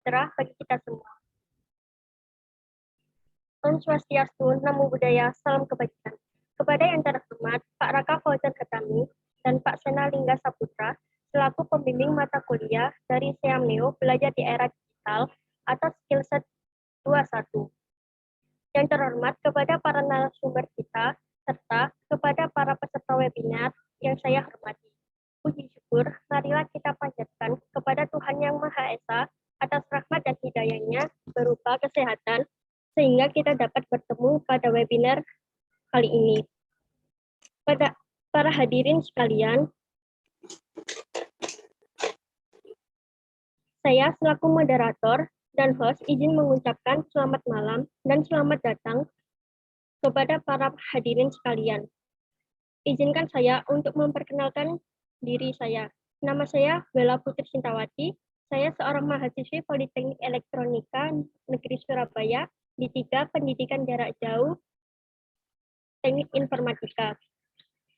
sejahtera bagi kita semua. Om Swastiastu, Namo Buddhaya, salam kebajikan. Kepada yang terhormat Pak Raka Fauzan Khatami dan Pak Sena Lingga Saputra, selaku pembimbing mata kuliah dari Seamneo Belajar di Era Digital atau Skillset 21. Yang terhormat kepada para narasumber kita, serta kepada para peserta webinar yang saya hormati. Puji syukur, marilah kita panjatkan kepada Tuhan Yang Maha Esa atas rahmat dan hidayahnya berupa kesehatan, sehingga kita dapat bertemu pada webinar kali ini. Pada para hadirin sekalian, saya selaku moderator dan host izin mengucapkan selamat malam dan selamat datang kepada para hadirin sekalian. Izinkan saya untuk memperkenalkan diri saya. Nama saya Bella Putri Sintawati. Saya seorang mahasiswi Politeknik Elektronika Negeri Surabaya di 3 Pendidikan Jarak Jauh Teknik Informatika.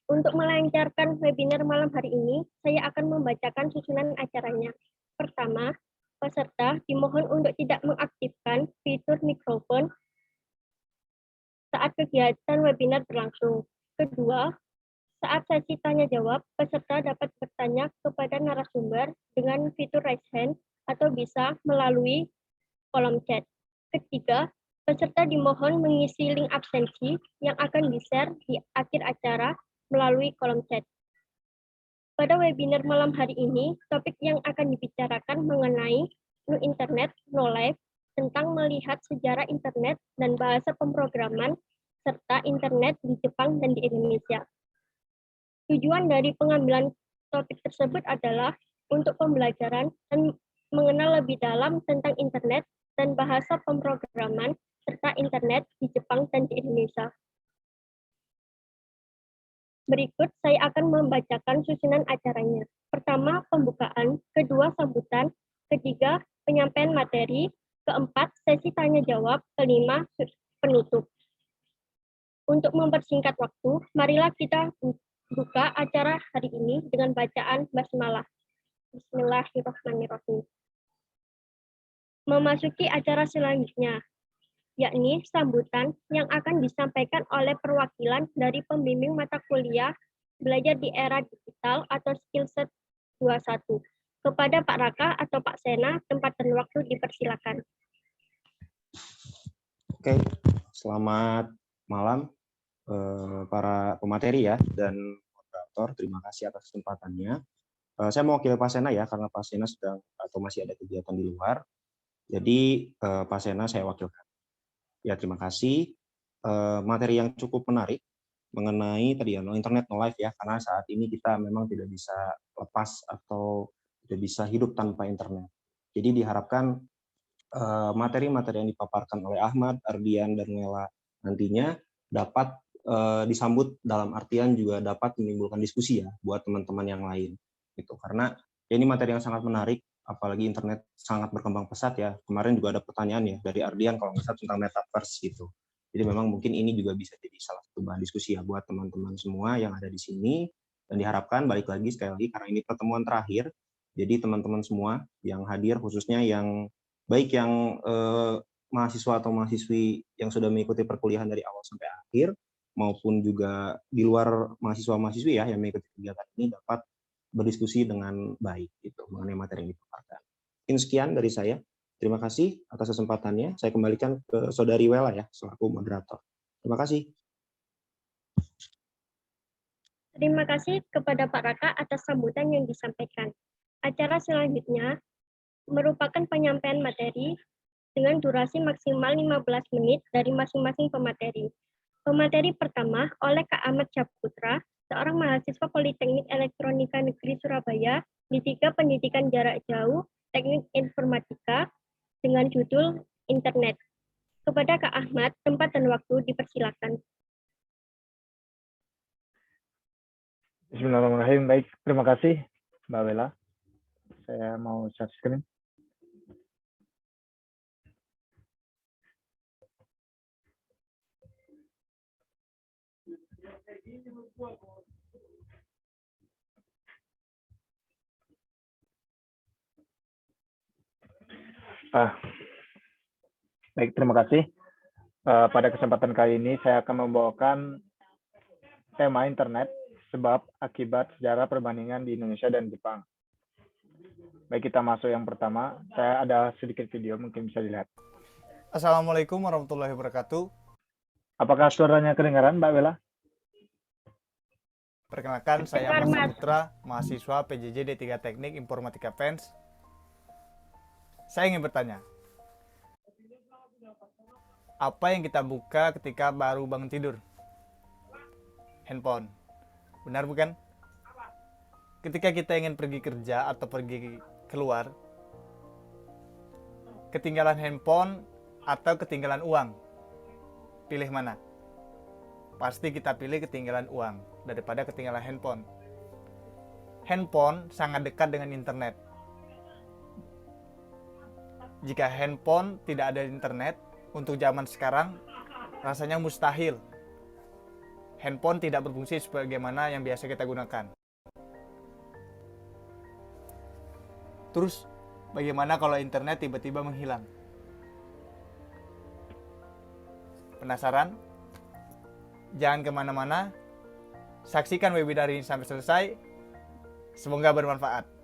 Untuk melancarkan webinar malam hari ini, saya akan membacakan susunan acaranya. Pertama, peserta dimohon untuk tidak mengaktifkan fitur mikrofon saat kegiatan webinar berlangsung. Kedua, saat sesi tanya-jawab, peserta dapat bertanya kepada narasumber dengan fitur raise hand atau bisa melalui kolom chat. Ketiga, peserta dimohon mengisi link absensi yang akan di-share di akhir acara melalui kolom chat. Pada webinar malam hari ini, topik yang akan dibicarakan mengenai No Internet, No Life, tentang melihat sejarah internet dan bahasa pemrograman serta internet di Jepang dan di Indonesia. Tujuan dari pengambilan topik tersebut adalah untuk pembelajaran dan mengenal lebih dalam tentang internet dan bahasa pemrograman serta internet di Jepang dan di Indonesia. Berikut saya akan membacakan susunan acaranya. Pertama, pembukaan. Kedua, sambutan. Ketiga, penyampaian materi. Keempat, sesi tanya-jawab. Kelima, penutup. Untuk mempersingkat waktu, marilah kita buka acara hari ini dengan bacaan basmalah. Bismillahirrahmanirrahim. Memasuki acara selanjutnya, yakni sambutan yang akan disampaikan oleh perwakilan dari pembimbing mata kuliah Belajar di Era Digital atau Skillset 21. Kepada Pak Raka atau Pak Sena, tempat dan waktu dipersilakan. Oke, selamat malam para pemateri ya dan moderator. Terima kasih atas kesempatannya. Saya mewakili Pak Sena ya, karena Pak Sena sedang atau masih ada kegiatan di luar. Jadi Pak Sena saya wakilkan. Ya, terima kasih. Materi yang cukup menarik mengenai tadi ya, no internet, no life ya, karena saat ini kita memang tidak bisa lepas atau tidak bisa hidup tanpa internet. Jadi diharapkan materi-materi yang dipaparkan oleh Ahmad, Ardian, dan Nela nantinya dapat disambut dalam artian juga dapat menimbulkan diskusi ya buat teman-teman yang lain gitu, karena ya ini materi yang sangat menarik, apalagi internet sangat berkembang pesat ya. Kemarin juga ada pertanyaan ya dari Ardian kalau nggak salah tentang metaverse gitu. Jadi memang mungkin ini juga bisa jadi salah satu bahan diskusi ya buat teman-teman semua yang ada di sini, dan diharapkan balik lagi sekali lagi karena ini pertemuan terakhir, jadi teman-teman semua yang hadir khususnya yang baik yang mahasiswa atau mahasiswi yang sudah mengikuti perkuliahan dari awal sampai akhir, maupun juga di luar mahasiswa-mahasiswi ya yang mengikuti kegiatan ini dapat berdiskusi dengan baik gitu mengenai materi yang dipaparkan. Mungkin sekian dari saya. Terima kasih atas kesempatannya. Saya kembalikan ke Saudari Wela ya selaku moderator. Terima kasih. Terima kasih kepada Pak Raka atas sambutan yang disampaikan. Acara selanjutnya merupakan penyampaian materi dengan durasi maksimal 15 menit dari masing-masing pemateri. Pemateri pertama oleh Kak Ahmad Saputra, seorang mahasiswa Politeknik Elektronika Negeri Surabaya di 3 Pendidikan Jarak Jauh Teknik Informatika dengan judul Internet. Kepada Kak Ahmad, tempat dan waktu dipersilakan. Bismillahirrahmanirrahim. Baik, terima kasih Mbak Bella. Saya mau share screen. Ah, baik, terima kasih. Pada kesempatan kali ini saya akan membawakan tema internet, sebab akibat sejarah perbandingan di Indonesia dan Jepang. Baik, kita masuk yang pertama. Saya ada sedikit video, mungkin bisa dilihat. Assalamualaikum warahmatullahi wabarakatuh. Apakah suaranya kedengaran, Mbak Bella? Perkenalkan, saya Mas Saputra, mahasiswa PJJ D3 Teknik Informatika FENS. Saya ingin bertanya, apa yang kita buka ketika baru bangun tidur? Handphone. Benar bukan? Ketika kita ingin pergi kerja atau pergi keluar, ketinggalan handphone atau ketinggalan uang, pilih mana? Pasti kita pilih ketinggalan uang daripada ketinggalan handphone. Handphone sangat dekat dengan internet. Jika handphone tidak ada internet, untuk zaman sekarang rasanya mustahil. Handphone tidak berfungsi sebagaimana yang biasa kita gunakan. Terus, bagaimana kalau internet tiba-tiba menghilang? Penasaran? Jangan kemana-mana, saksikan webinar ini sampai selesai. Semoga bermanfaat.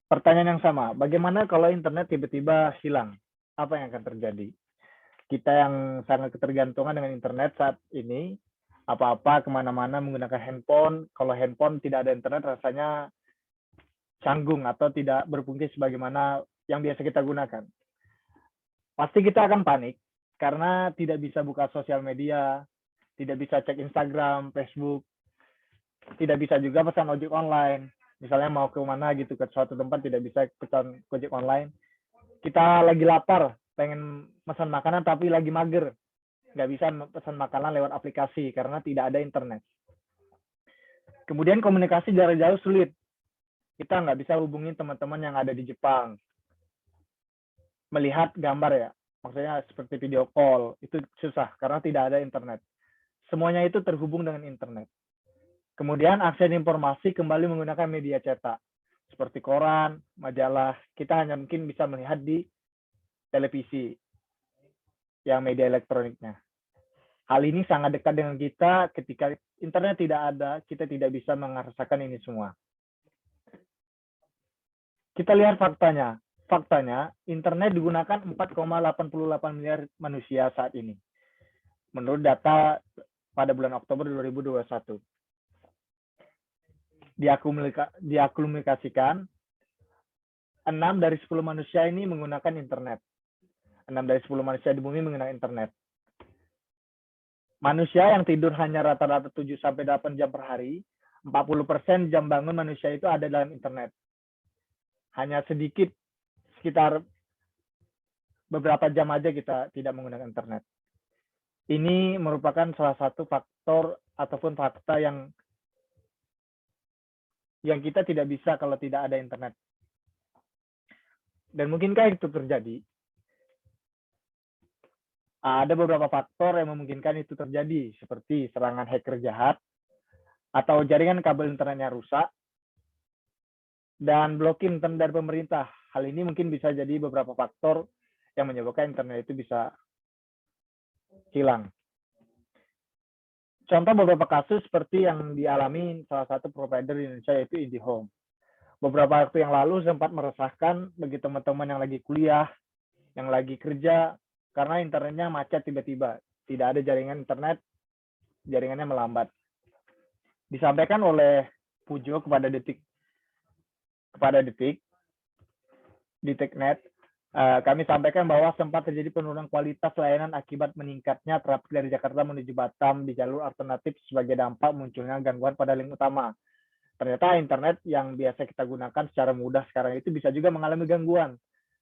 Pertanyaan yang sama, bagaimana kalau internet tiba-tiba hilang? Apa yang akan terjadi? Kita yang sangat ketergantungan dengan internet saat ini, apa-apa kemana-mana menggunakan handphone. Kalau handphone tidak ada internet, rasanya canggung atau tidak berfungsi sebagaimana yang biasa kita gunakan. Pasti kita akan panik, karena tidak bisa buka sosial media, tidak bisa cek Instagram, Facebook, tidak bisa juga pesan ojek online. Misalnya mau ke mana gitu, ke suatu tempat tidak bisa pesan ojek online. Kita lagi lapar, pengen pesan makanan tapi lagi mager. Nggak bisa pesan makanan lewat aplikasi karena tidak ada internet. Kemudian komunikasi jarak jauh sulit. Kita nggak bisa hubungi teman-teman yang ada di Jepang. Melihat gambar ya, maksudnya seperti video call, itu susah karena tidak ada internet. Semuanya itu terhubung dengan internet. Kemudian akses informasi kembali menggunakan media cetak, seperti koran, majalah. Kita hanya mungkin bisa melihat di televisi, yang media elektroniknya. Hal ini sangat dekat dengan kita. Ketika internet tidak ada, kita tidak bisa merasakan ini semua. Kita lihat faktanya. Faktanya, internet digunakan 4,88 miliar manusia saat ini. Menurut data pada bulan Oktober 2021. Diakumulasikan 6 dari 10 manusia ini menggunakan internet. 6 dari 10 manusia di bumi menggunakan internet. Manusia yang tidur hanya rata-rata 7-8 jam per hari, 40% jam bangun manusia itu ada dalam internet. Hanya sedikit, sekitar beberapa jam aja kita tidak menggunakan internet. Ini merupakan salah satu faktor ataupun fakta yang kita tidak bisa kalau tidak ada internet. Dan mungkinkah itu terjadi? Ada beberapa faktor yang memungkinkan itu terjadi, seperti serangan hacker jahat, atau jaringan kabel internetnya rusak, dan blokir internet dari pemerintah. Hal ini mungkin bisa jadi beberapa faktor yang menyebabkan internet itu bisa hilang. Contoh beberapa kasus seperti yang dialami salah satu provider di Indonesia, yaitu IndiHome. Beberapa waktu yang lalu sempat meresahkan bagi teman-teman yang lagi kuliah, yang lagi kerja, karena internetnya macet tiba-tiba. Tidak ada jaringan internet, jaringannya melambat. Disampaikan oleh Pujo kepada Detiknet, kami sampaikan bahwa sempat terjadi penurunan kualitas layanan akibat meningkatnya trafik dari Jakarta menuju Batam di jalur alternatif sebagai dampak munculnya gangguan pada link utama. Ternyata internet yang biasa kita gunakan secara mudah sekarang itu bisa juga mengalami gangguan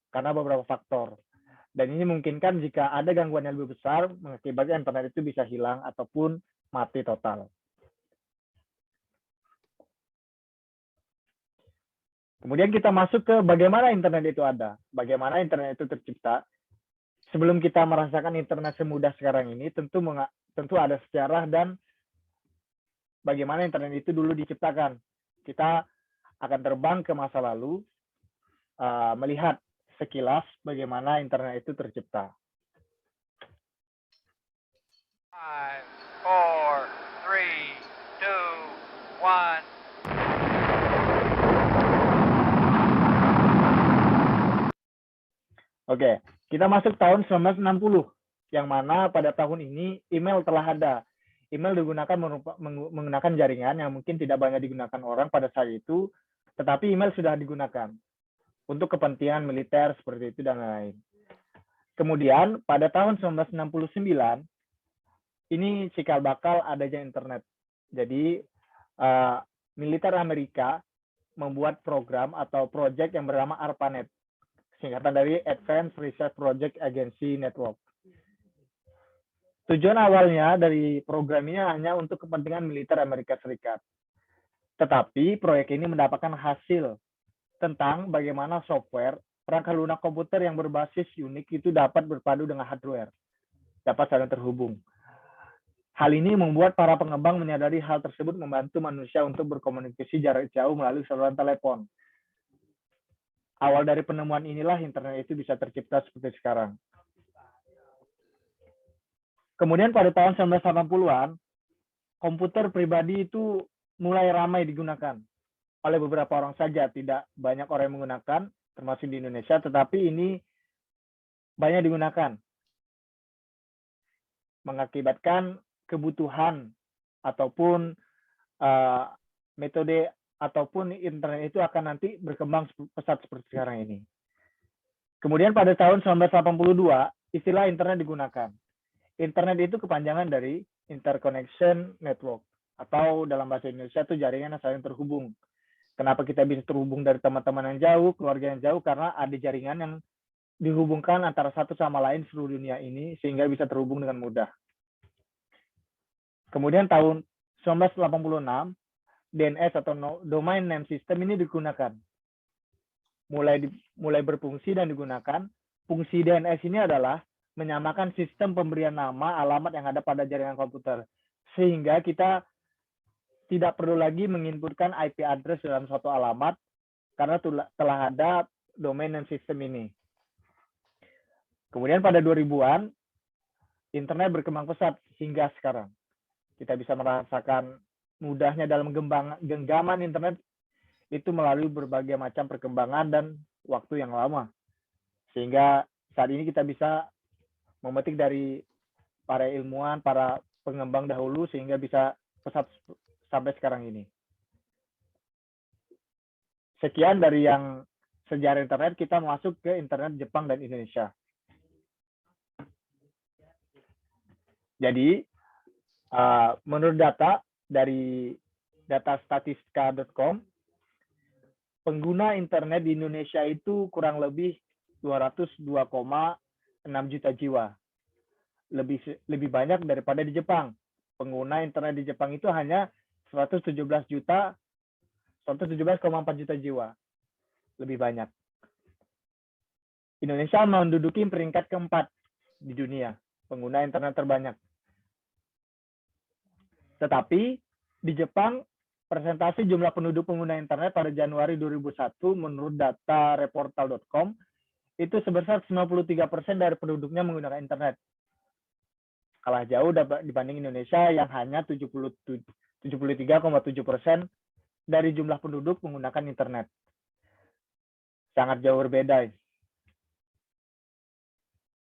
karena beberapa faktor. Dan ini memungkinkan jika ada gangguan yang lebih besar, mengakibatkan internet itu bisa hilang ataupun mati total. Kemudian kita masuk ke bagaimana internet itu ada, bagaimana internet itu tercipta. Sebelum kita merasakan internet semudah sekarang ini, tentu ada sejarah dan bagaimana internet itu dulu diciptakan. Kita akan terbang ke masa lalu, melihat sekilas bagaimana internet itu tercipta. 5, 4, 3, 2, 1. Oke, kita masuk tahun 1960, yang mana pada tahun ini email telah ada. Email digunakan menggunakan jaringan yang mungkin tidak banyak digunakan orang pada saat itu, tetapi email sudah digunakan untuk kepentingan militer seperti itu dan lain-lain. Kemudian pada tahun 1969, ini cikal bakal adanya internet. Jadi militer Amerika membuat program atau proyek yang bernama ARPANET, singkatan dari Advanced Research Project Agency Network. Tujuan awalnya dari program ini hanya untuk kepentingan militer Amerika Serikat. Tetapi proyek ini mendapatkan hasil tentang bagaimana software perangkat lunak komputer yang berbasis Unix itu dapat berpadu dengan hardware, dapat saling terhubung. Hal ini membuat para pengembang menyadari hal tersebut membantu manusia untuk berkomunikasi jarak jauh melalui saluran telepon. Awal dari penemuan inilah internet itu bisa tercipta seperti sekarang. Kemudian pada tahun 1980-an, komputer pribadi itu mulai ramai digunakan oleh beberapa orang saja, tidak banyak orang yang menggunakan, termasuk di Indonesia, tetapi ini banyak digunakan. Mengakibatkan kebutuhan ataupun metode ataupun internet itu akan nanti berkembang pesat seperti sekarang ini. Kemudian pada tahun 1982, istilah internet digunakan. Internet itu kepanjangan dari Interconnection Network, atau dalam bahasa Indonesia itu jaringan yang saling terhubung. Kenapa kita bisa terhubung dari teman-teman yang jauh, keluarga yang jauh? Karena ada jaringan yang dihubungkan antara satu sama lain seluruh dunia ini, sehingga bisa terhubung dengan mudah. Kemudian tahun 1986, DNS atau Domain Name System ini digunakan. Mulai berfungsi dan digunakan. Fungsi DNS ini adalah menyamakan sistem pemberian nama alamat yang ada pada jaringan komputer. Sehingga kita tidak perlu lagi menginputkan IP address dalam suatu alamat karena telah ada Domain Name System ini. Kemudian pada 2000-an, internet berkembang pesat hingga sekarang. Kita bisa merasakan mudahnya dalam genggaman internet itu melalui berbagai macam perkembangan dan waktu yang lama. Sehingga saat ini kita bisa memetik dari para ilmuwan, para pengembang dahulu sehingga bisa pesat sampai sekarang ini. Sekian dari yang sejarah internet, kita masuk ke internet Jepang dan Indonesia. Jadi, menurut data dari datastatistika.com, pengguna internet di Indonesia itu kurang lebih 202,6 juta jiwa. Lebih banyak daripada di Jepang. Pengguna internet di Jepang itu hanya 117,4 juta jiwa. Lebih banyak. Indonesia menduduki peringkat keempat di dunia pengguna internet terbanyak. Tetapi di Jepang, persentase jumlah penduduk pengguna internet pada Januari 2001 menurut data reportal.com itu sebesar 93% dari penduduknya menggunakan internet. Kalah jauh dibanding Indonesia yang hanya 73,7% dari jumlah penduduk menggunakan internet. Sangat jauh berbeda.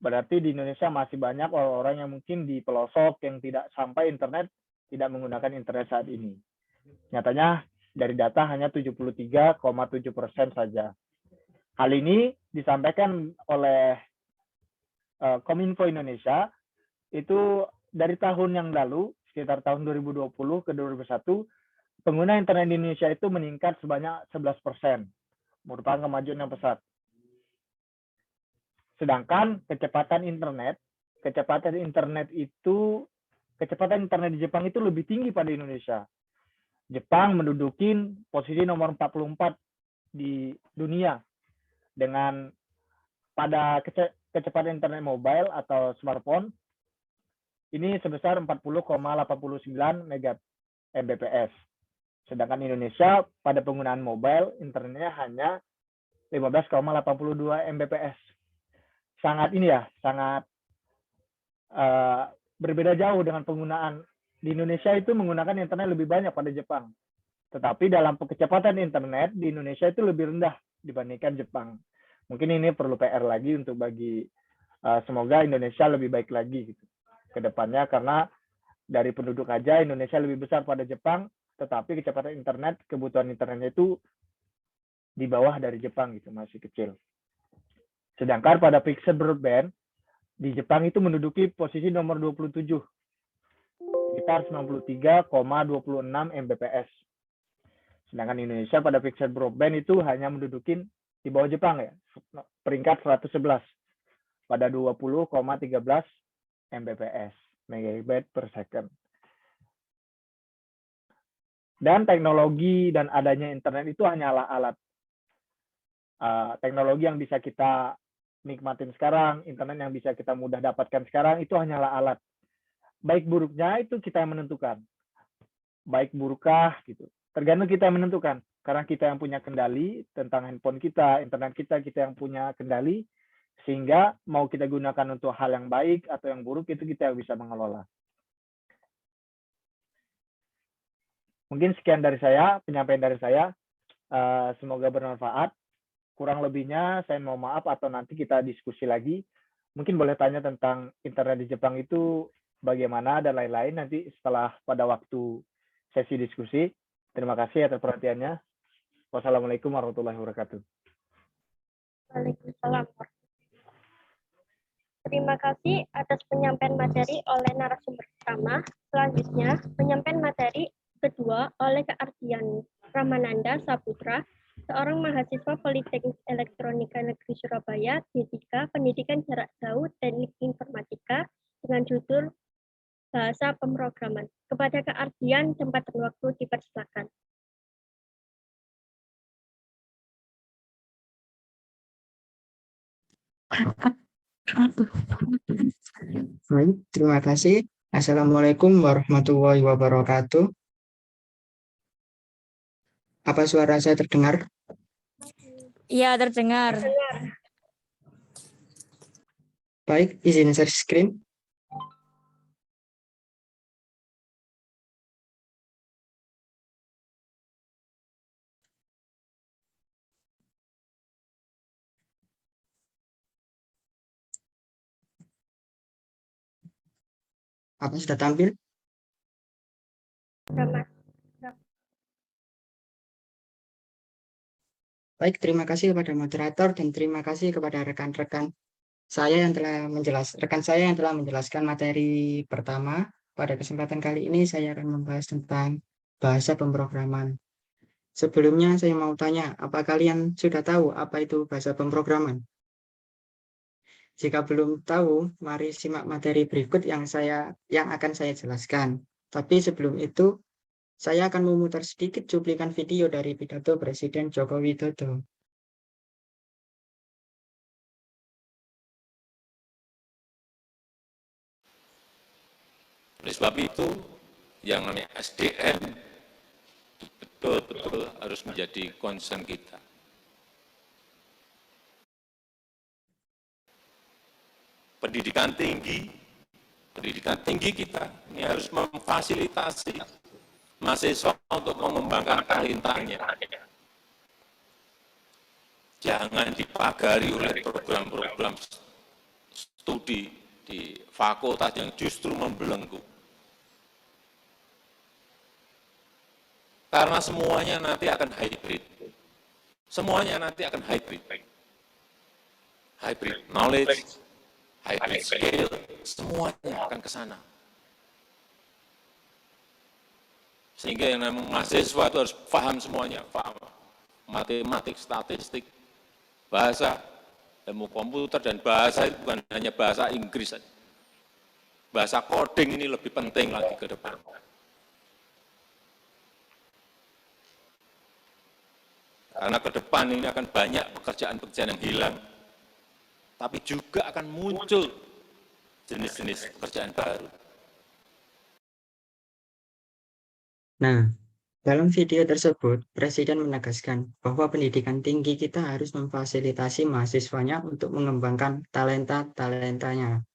Berarti di Indonesia masih banyak orang-orang yang mungkin di pelosok yang tidak sampai internet, tidak menggunakan internet saat ini. Nyatanya dari data hanya 73,7% saja. Hal ini disampaikan oleh Kominfo Indonesia, itu dari tahun yang lalu, sekitar tahun 2020 ke 2021, pengguna internet di Indonesia itu meningkat sebanyak 11%, merupakan kemajuan yang pesat. Sedangkan kecepatan internet di Jepang itu lebih tinggi pada Indonesia. Jepang menduduki posisi nomor 44 di dunia dengan pada kecepatan internet mobile atau smartphone ini sebesar 40,89 Mbps. Sedangkan Indonesia pada penggunaan mobile, internetnya hanya 15,82 Mbps. Sangat berbeda jauh dengan penggunaan di Indonesia. Itu menggunakan internet lebih banyak pada Jepang. Tetapi dalam kecepatan internet di Indonesia itu lebih rendah dibandingkan Jepang. Mungkin ini perlu PR lagi untuk semoga Indonesia lebih baik lagi gitu ke depannya, karena dari penduduk aja Indonesia lebih besar pada Jepang, tetapi kecepatan internet, kebutuhan internetnya itu di bawah dari Jepang gitu, masih kecil. Sedangkan pada fixed broadband di Jepang itu menduduki posisi nomor 27, sekitar 93,26 Mbps. Sedangkan Indonesia pada fixed broadband itu hanya menduduki di bawah Jepang ya, peringkat 111 pada 20,13 Mbps, megabyte per second. Dan teknologi dan adanya internet itu hanyalah alat. Teknologi yang bisa kita nikmatin sekarang, internet yang bisa kita mudah dapatkan sekarang, itu hanyalah alat. Baik buruknya itu kita yang menentukan. Baik burukkah gitu. Tergantung kita yang menentukan. Karena kita yang punya kendali tentang handphone kita, internet kita yang punya kendali, sehingga mau kita gunakan untuk hal yang baik atau yang buruk, itu kita yang bisa mengelola. Mungkin sekian dari saya, penyampaian dari saya. Semoga bermanfaat. Kurang lebihnya saya mau maaf atau nanti kita diskusi lagi. Mungkin boleh tanya tentang internet di Jepang itu bagaimana dan lain-lain nanti setelah pada waktu sesi diskusi. Terima kasih atas perhatiannya. Wassalamualaikum warahmatullahi wabarakatuh. Waalaikumsalam. Terima kasih atas penyampaian materi oleh narasumber pertama. Selanjutnya, penyampaian materi kedua oleh Kak Ardian Ramananda Saputra, seorang mahasiswa Politeknik Elektronika Negeri Surabaya, D3 Pendidikan Jarak Jauh Teknik Informatika dengan judul Bahasa Pemrograman. Kepada Kak Ardian, tempat dan waktu dipersilakan. Baik, terima kasih. Assalamualaikum warahmatullahi wabarakatuh. Apa suara saya terdengar? Iya, terdengar. Baik, izin share screen. Apa sudah tampil? Baik, terima kasih kepada moderator dan terima kasih kepada rekan-rekan saya yang telah menjelaskan materi pertama. Pada kesempatan kali ini saya akan membahas tentang bahasa pemrograman. Sebelumnya saya mau tanya, apa kalian sudah tahu apa itu bahasa pemrograman? Jika belum tahu, mari simak materi berikut yang akan saya jelaskan. Tapi sebelum itu, saya akan memutar sedikit cuplikan video dari pidato Presiden Joko Widodo. Oleh sebab itu, yang namanya SDM betul-betul harus menjadi concern kita. Pendidikan tinggi kita ini harus memfasilitasi mahasiswa untuk mengembangkan talentanya. Jangan dipagari oleh program-program studi di fakultas yang justru membelenggu. Karena semuanya nanti akan hybrid. Hybrid knowledge, hybrid skill, semuanya akan ke sana. Sehingga yang namanya mahasiswa itu harus paham semuanya, paham matematik, statistik, bahasa, ilmu komputer, dan bahasa itu bukan hanya bahasa Inggris saja. Bahasa coding ini lebih penting lagi ke depan. Karena ke depan ini akan banyak pekerjaan-pekerjaan yang hilang, tapi juga akan muncul jenis-jenis pekerjaan baru. Nah, Dalam video tersebut, Presiden menegaskan bahwa pendidikan tinggi kita harus memfasilitasi mahasiswanya untuk mengembangkan talenta-talentanya.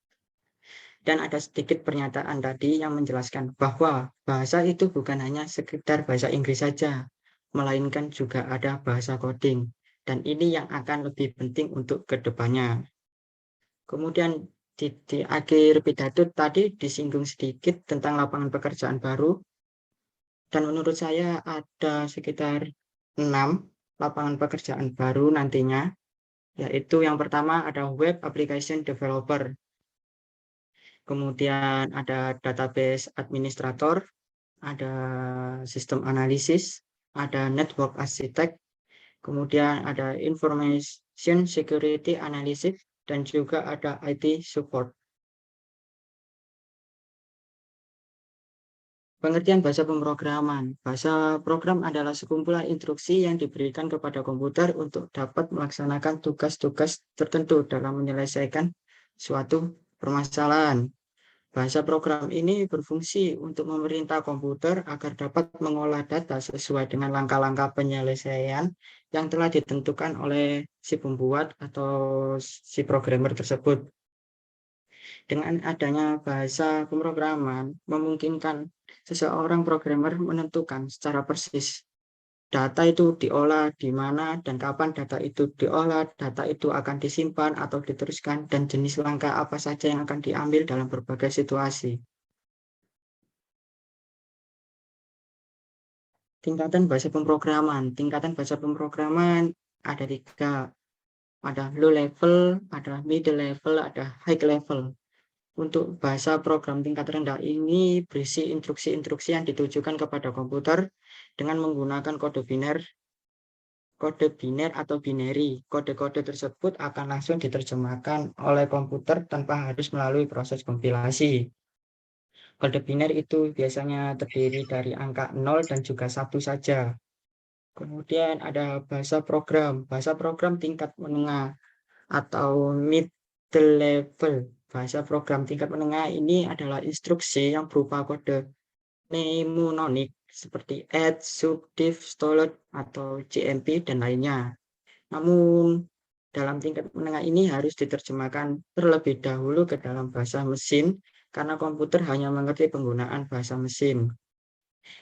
Dan ada sedikit pernyataan tadi yang menjelaskan bahwa bahasa itu bukan hanya sekedar bahasa Inggris saja, melainkan juga ada bahasa coding. Dan ini yang akan lebih penting untuk kedepannya. Kemudian di akhir pidato tadi disinggung sedikit tentang lapangan pekerjaan baru. Dan menurut saya ada sekitar 6 lapangan pekerjaan baru nantinya, yaitu yang pertama ada web application developer, kemudian ada database administrator, ada sistem analisis, ada network architect, kemudian ada information security analysis, dan juga ada IT support. Pengertian bahasa pemrograman. Bahasa program adalah sekumpulan instruksi yang diberikan kepada komputer untuk dapat melaksanakan tugas-tugas tertentu dalam menyelesaikan suatu permasalahan. Bahasa program ini berfungsi untuk memerintah komputer agar dapat mengolah data sesuai dengan langkah-langkah penyelesaian yang telah ditentukan oleh si pembuat atau si programmer tersebut. Dengan adanya bahasa pemrograman, memungkinkan seseorang programmer menentukan secara persis data itu diolah di mana dan kapan data itu diolah, data itu akan disimpan atau diteruskan, dan jenis langkah apa saja yang akan diambil dalam berbagai situasi. Tingkatan bahasa pemrograman. Tingkatan bahasa pemrograman ada 3. Ada low level, ada middle level, ada high level. Untuk bahasa program tingkat rendah ini berisi instruksi-instruksi yang ditujukan kepada komputer dengan menggunakan kode biner atau binary. Kode-kode tersebut akan langsung diterjemahkan oleh komputer tanpa harus melalui proses kompilasi. Kode biner itu biasanya terdiri dari angka 0 dan juga 1 saja. Kemudian ada bahasa program. Bahasa program tingkat menengah atau middle level. Bahasa program tingkat menengah ini adalah instruksi yang berupa kode mnemonik seperti add, subdiv, stoled, atau jmp, dan lainnya. Namun, dalam tingkat menengah ini harus diterjemahkan terlebih dahulu ke dalam bahasa mesin karena komputer hanya mengerti penggunaan bahasa mesin.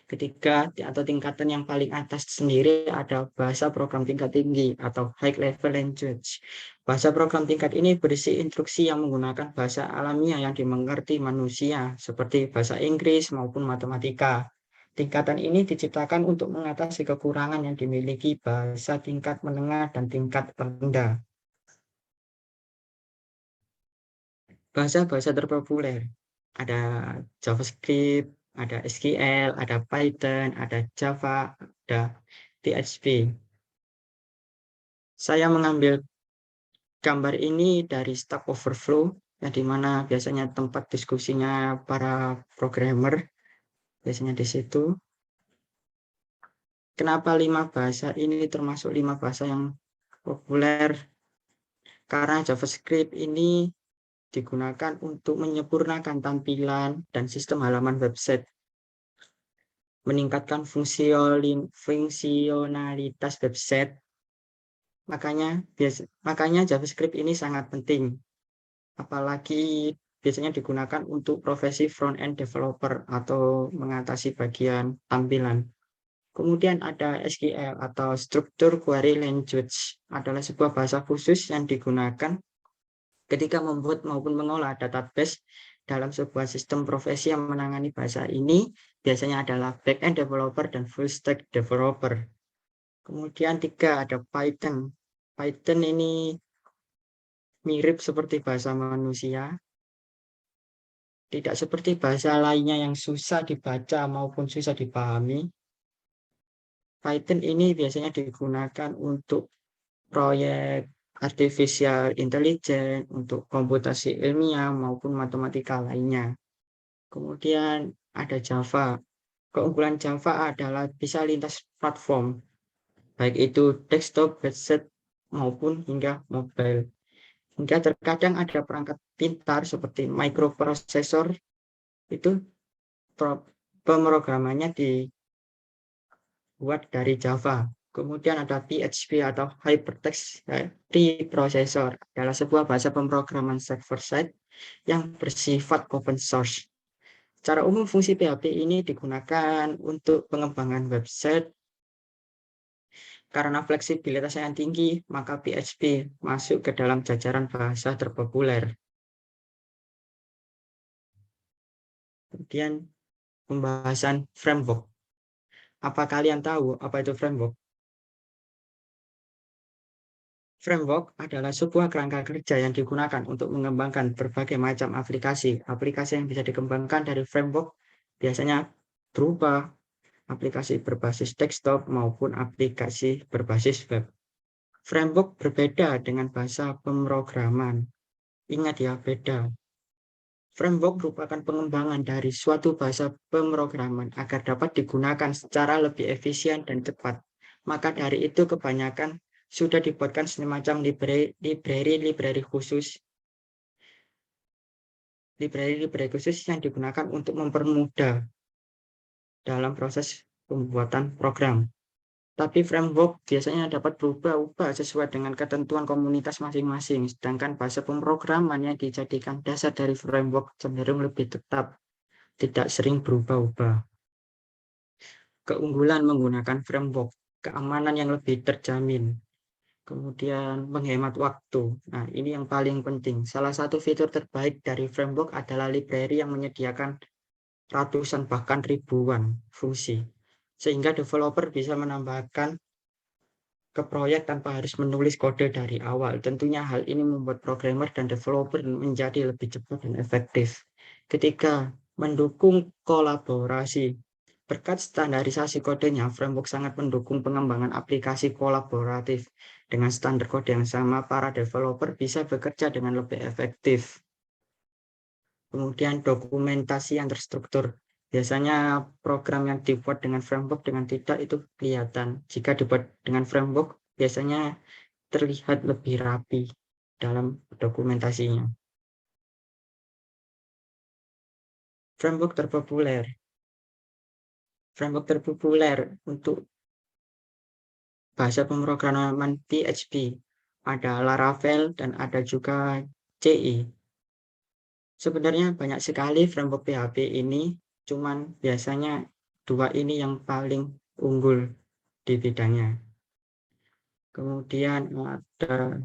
Ketiga, atau tingkatan yang paling atas sendiri ada bahasa program tingkat tinggi atau high level language. Bahasa program tingkat ini berisi instruksi yang menggunakan bahasa alamiah yang dimengerti manusia, seperti bahasa Inggris maupun matematika. Tingkatan ini diciptakan untuk mengatasi kekurangan yang dimiliki bahasa tingkat menengah dan tingkat rendah. Bahasa-bahasa terpopuler ada JavaScript, ada SQL, ada Python, ada Java, ada PHP. Saya mengambil gambar ini dari Stack Overflow, yang dimana biasanya tempat diskusinya para programmer, biasanya di situ. Kenapa 5 bahasa ini termasuk 5 bahasa yang populer? Karena JavaScript ini digunakan untuk menyempurnakan tampilan dan sistem halaman website, meningkatkan fungsionalitas website. Makanya JavaScript ini sangat penting, apalagi biasanya digunakan untuk profesi front-end developer atau mengatasi bagian tampilan. Kemudian ada SQL atau Structured Query Language, adalah sebuah bahasa khusus yang digunakan ketika membuat maupun mengolah database dalam sebuah sistem profesi. Yang menangani bahasa ini biasanya adalah back-end developer dan full stack developer. Kemudian 3 ada Python. Python ini mirip seperti bahasa manusia. Tidak seperti bahasa lainnya yang susah dibaca maupun susah dipahami. Python ini biasanya digunakan untuk proyek artificial intelligence, untuk komputasi ilmiah maupun matematika lainnya. Kemudian ada Java. Keunggulan Java adalah bisa lintas platform, baik itu desktop, headset, maupun hingga mobile. Hingga terkadang ada perangkat pintar seperti microprocessor, itu pemrogramannya terbuat dari Java. Kemudian ada PHP atau Hypertext Preprocessor, adalah sebuah bahasa pemrograman server-side yang bersifat open source. Secara umum fungsi PHP ini digunakan untuk pengembangan website. Karena fleksibilitasnya yang tinggi, maka PHP masuk ke dalam jajaran bahasa terpopuler. Kemudian pembahasan framework. Apa kalian tahu apa itu framework? Framework adalah sebuah kerangka kerja yang digunakan untuk mengembangkan berbagai macam aplikasi. Aplikasi yang bisa dikembangkan dari framework biasanya berupa aplikasi berbasis desktop maupun aplikasi berbasis web. Framework berbeda dengan bahasa pemrograman. Ingat ya, beda. Framework merupakan pengembangan dari suatu bahasa pemrograman agar dapat digunakan secara lebih efisien dan cepat. Maka dari itu kebanyakan sudah dibuatkan semacam library khusus. Library khusus yang digunakan untuk mempermudah dalam proses pembuatan program. Tapi framework biasanya dapat berubah-ubah sesuai dengan ketentuan komunitas masing-masing, sedangkan bahasa pemrograman yang dijadikan dasar dari framework cenderung lebih tetap, tidak sering berubah-ubah. Keunggulan menggunakan framework, keamanan yang lebih terjamin, kemudian menghemat waktu. Nah, ini yang paling penting. Salah satu fitur terbaik dari framework adalah library yang menyediakan ratusan bahkan ribuan fungsi, sehingga developer bisa menambahkan ke proyek tanpa harus menulis kode dari awal. Tentunya hal ini membuat programmer dan developer menjadi lebih cepat dan efektif. Ketika mendukung kolaborasi, berkat standarisasi kodenya, framework sangat mendukung pengembangan aplikasi kolaboratif. Dengan standar kode yang sama, para developer bisa bekerja dengan lebih efektif. Kemudian dokumentasi yang terstruktur. Biasanya program yang dibuat dengan framework dengan tidak itu kelihatan. Jika dibuat dengan framework, biasanya terlihat lebih rapi dalam dokumentasinya. Framework terpopuler. Framework terpopuler untuk bahasa pemrograman PHP ada Laravel dan ada juga CI. Sebenarnya banyak sekali framework PHP ini, cuman biasanya dua ini yang paling unggul di bidangnya. Kemudian ada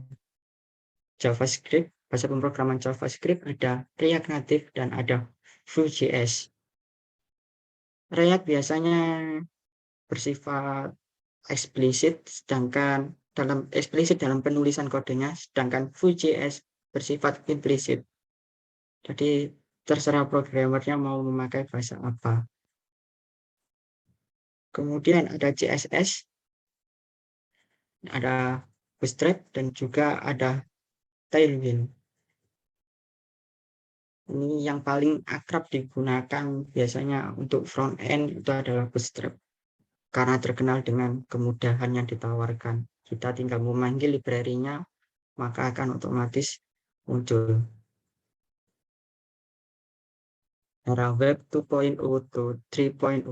JavaScript, bahasa pemrograman JavaScript, ada React Native dan ada Vue.js. React biasanya bersifat eksplisit dalam penulisan kodenya, sedangkan Vue.js bersifat implisit. Jadi terserah programmernya mau memakai bahasa apa. Kemudian ada CSS, ada Bootstrap dan juga ada Tailwind. Ini yang paling akrab digunakan biasanya untuk front end itu adalah Bootstrap. Karena terkenal dengan kemudahan yang ditawarkan. Kita tinggal memanggil library-nya, maka akan otomatis muncul. Era web 2.0 to 3.0.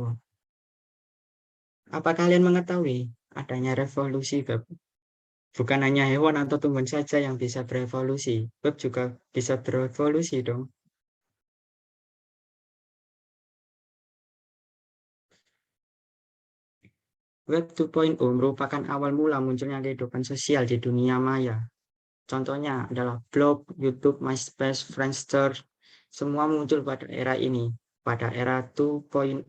Apa kalian mengetahui adanya revolusi web? Bukan hanya hewan atau tumbuhan saja yang bisa berevolusi. Web juga bisa berevolusi dong. Web 2.0 merupakan awal mula munculnya kehidupan sosial di dunia maya. Contohnya adalah blog, YouTube, MySpace, Friendster, semua muncul pada era ini, pada era 2.0.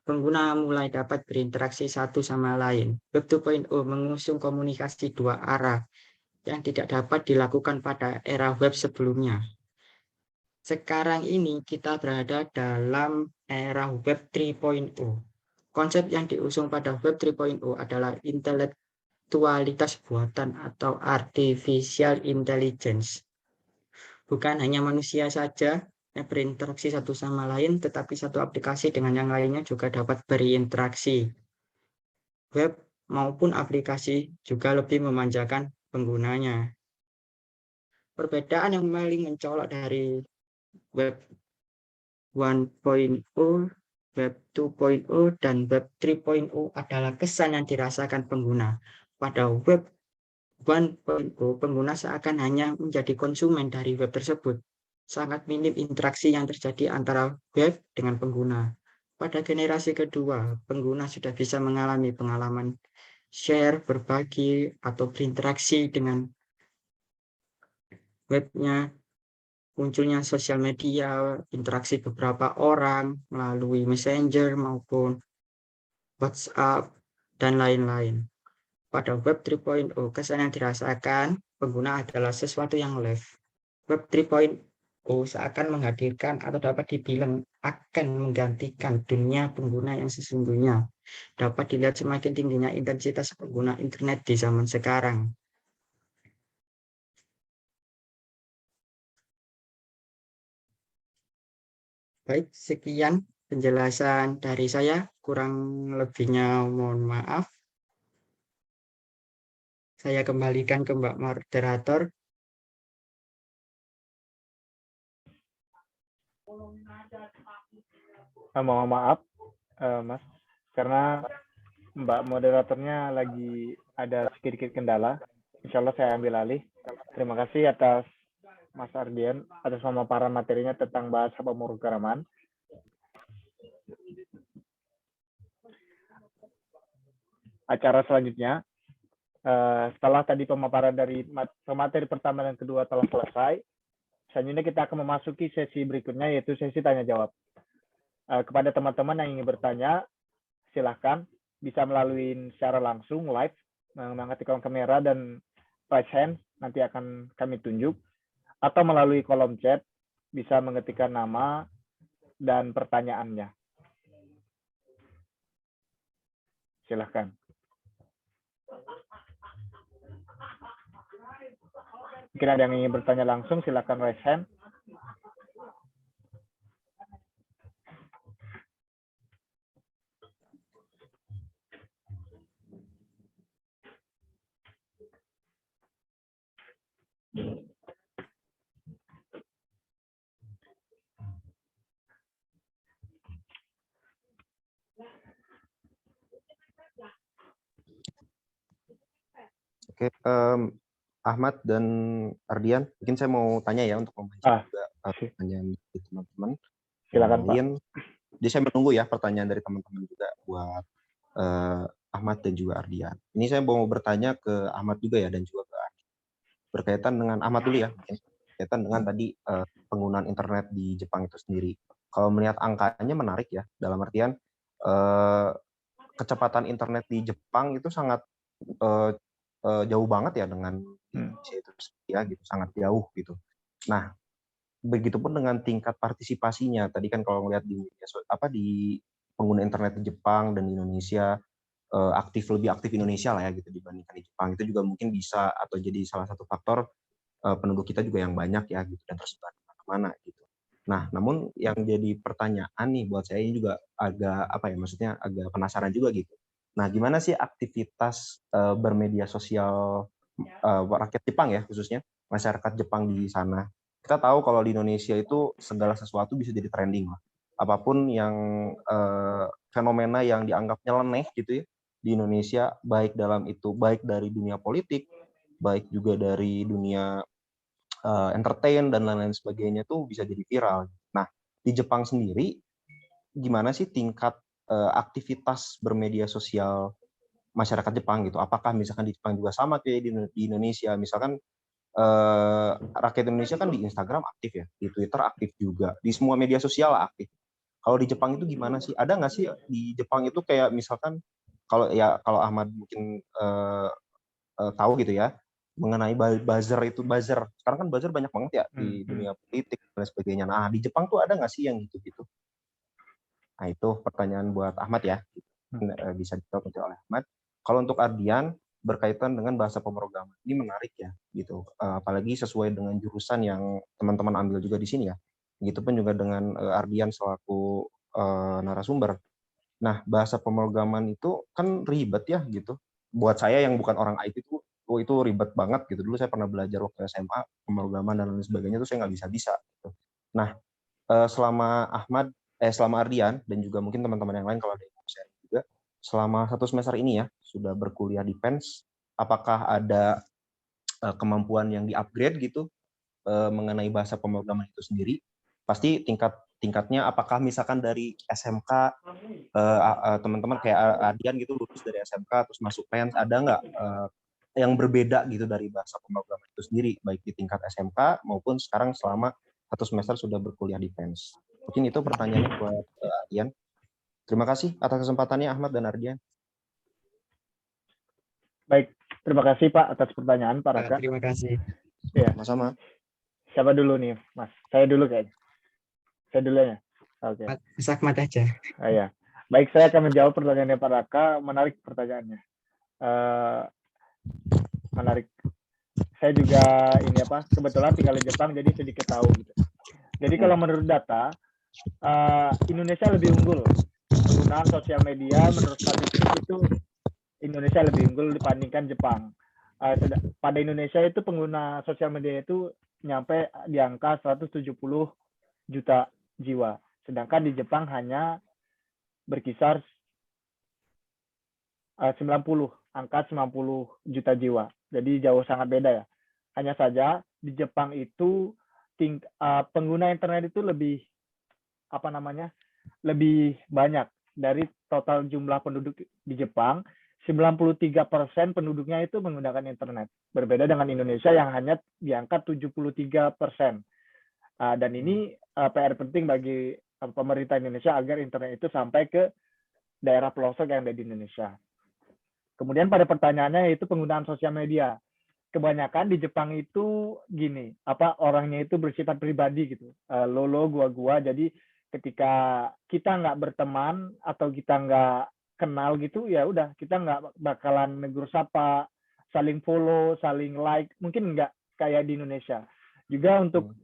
Pengguna mulai dapat berinteraksi satu sama lain. Web 2.0 mengusung komunikasi dua arah yang tidak dapat dilakukan pada era web sebelumnya. Sekarang ini kita berada dalam era web 3.0. Konsep yang diusung pada web 3.0 adalah intelektualitas buatan atau artificial intelligence. Bukan hanya manusia saja yang berinteraksi satu sama lain, tetapi satu aplikasi dengan yang lainnya juga dapat berinteraksi. Web maupun aplikasi juga lebih memanjakan penggunanya. Perbedaan yang paling mencolok dari web 1.0 Web 2.0 dan Web 3.0 adalah kesan yang dirasakan pengguna. Pada Web 1.0, pengguna seakan hanya menjadi konsumen dari web tersebut. Sangat minim interaksi yang terjadi antara web dengan pengguna. Pada generasi kedua, pengguna sudah bisa mengalami pengalaman share, berbagi, atau berinteraksi dengan webnya. Munculnya sosial media, interaksi beberapa orang melalui Messenger maupun WhatsApp, dan lain-lain. Pada Web 3.0, kesan yang dirasakan pengguna adalah sesuatu yang live. Web 3.0 seakan menghadirkan atau dapat dibilang akan menggantikan dunia pengguna yang sesungguhnya. Dapat dilihat semakin tingginya intensitas pengguna internet di zaman sekarang. Baik, sekian penjelasan dari saya. Kurang lebihnya mohon maaf. Saya kembalikan ke Mbak Moderator. Mohon maaf, Mas, karena Mbak moderatornya lagi ada sedikit kendala. Insya Allah saya ambil alih. Terima kasih atas Mas Ardian atas pemaparan materinya tentang bahasa pemrograman. Acara selanjutnya, setelah tadi pemaparan dari pemateri pertama dan kedua telah selesai, selanjutnya kita akan memasuki sesi berikutnya, yaitu sesi tanya jawab. Kepada teman-teman yang ingin bertanya, silahkan bisa melalui secara langsung live, mengaktifkan kamera dan raise hand, nanti akan kami tunjuk, atau melalui kolom chat, bisa mengetikkan nama dan pertanyaannya. Silahkan. Mungkin ada yang ingin bertanya langsung, silakan raise hand. Oke, Ahmad dan Ardian, mungkin saya mau tanya ya untuk memancing juga pertanyaan dari teman-teman. Silakan, Pak. Jadi saya menunggu ya pertanyaan dari teman-teman juga buat Ahmad dan juga Ardian. Ini saya mau bertanya ke Ahmad juga ya dan juga ke Ardian. Berkaitan dengan Ahmad dulu ya, berkaitan dengan tadi penggunaan internet di Jepang itu sendiri. Kalau melihat angkanya menarik ya, dalam artian kecepatan internet di Jepang itu sangat jauh banget ya dengan Indonesia itu ya gitu, sangat jauh gitu. Nah, begitupun dengan tingkat partisipasinya. Tadi kan kalau melihat di di pengguna internet di Jepang dan di Indonesia lebih aktif Indonesia lah ya gitu dibandingkan di Jepang, itu juga mungkin bisa atau jadi salah satu faktor penduduk kita juga yang banyak ya gitu dan tersebar di mana-mana gitu. Nah, namun yang jadi pertanyaan nih buat saya ini juga agak maksudnya agak penasaran juga gitu. Nah, gimana sih aktivitas bermedia sosial rakyat Jepang ya, khususnya masyarakat Jepang di sana? Kita tahu kalau di Indonesia itu segala sesuatu bisa jadi trending lah. Apapun yang fenomena yang dianggap nyeleneh gitu ya di Indonesia, baik dari dunia politik, baik juga dari dunia entertain dan lain-lain sebagainya tuh bisa jadi viral. Nah, di Jepang sendiri gimana sih tingkat aktivitas bermedia sosial masyarakat Jepang gitu? Apakah misalkan di Jepang juga sama kayak di Indonesia? Misalkan rakyat Indonesia kan di Instagram aktif ya, di Twitter aktif juga, di semua media sosial aktif. Kalau di Jepang itu gimana sih? Ada nggak sih di Jepang itu kayak misalkan kalau Ahmad mungkin tahu gitu ya mengenai buzzer. Sekarang kan buzzer banyak banget ya di dunia politik dan sebagainya. Nah, di Jepang tuh ada nggak sih yang gitu-gitu? Nah, itu pertanyaan buat Ahmad ya. Bisa dijawab oleh Ahmad. Kalau untuk Ardian, berkaitan dengan bahasa pemrograman, ini menarik ya, gitu. Apalagi sesuai dengan jurusan yang teman-teman ambil juga di sini ya. Begitupun juga dengan Ardian selaku narasumber. Nah, bahasa pemrograman itu kan ribet ya, gitu. Buat saya yang bukan orang IT itu ribet banget gitu. Dulu saya pernah belajar waktu SMA pemrograman dan lain sebagainya, itu saya nggak bisa. Gitu. Nah, selama Ahmad selama Ardian dan juga mungkin teman-teman yang lain kalau ada yang mau sharing juga, selama 1 semester ini ya sudah berkuliah di PENS, apakah ada kemampuan yang di-upgrade gitu mengenai bahasa pemrograman itu sendiri? Pasti tingkatnya apakah misalkan dari SMK teman-teman kayak Ardian gitu lulus dari SMK terus masuk PENS, ada nggak yang berbeda gitu dari bahasa pemrograman itu sendiri baik di tingkat SMK maupun sekarang selama 1 semester sudah berkuliah di PENS? Mungkin itu pertanyaannya buat Ardian. Terima kasih atas kesempatannya Ahmad dan Ardian. Baik, terima kasih Pak atas pertanyaan Pak Raka. Terima kasih. Ya, Sama-sama. siapa dulu nih Mas? Saya dulu kayaknya. Saya dulu ya. Oke. Mas Ahmad aja. Ya. Baik, saya akan menjawab pertanyaannya Pak Raka. Menarik pertanyaannya. Menarik. Saya juga kebetulan tinggal di Jepang jadi sedikit tahu gitu. Jadi kalau menurut data Indonesia lebih unggul penggunaan sosial media, menurut statistik itu Indonesia lebih unggul dibandingkan Jepang. Pada Indonesia itu pengguna sosial media itu nyampe di angka 170 juta jiwa, sedangkan di Jepang hanya berkisar 90 juta jiwa. Jadi jauh sangat beda ya. Hanya saja di Jepang itu pengguna internet itu lebih lebih banyak dari total jumlah penduduk di Jepang. 93% penduduknya itu menggunakan internet. Berbeda dengan Indonesia yang hanya di angka 73%. Dan ini PR penting bagi pemerintah Indonesia agar internet itu sampai ke daerah pelosok yang ada di Indonesia. Kemudian pada pertanyaannya yaitu penggunaan sosial media. Kebanyakan di Jepang itu gini, orangnya itu bersifat pribadi gitu. Lo, gua. Jadi ketika kita nggak berteman atau kita nggak kenal gitu, ya udah kita nggak bakalan negur sapa, saling follow, saling like, mungkin nggak kayak di Indonesia. Juga untuk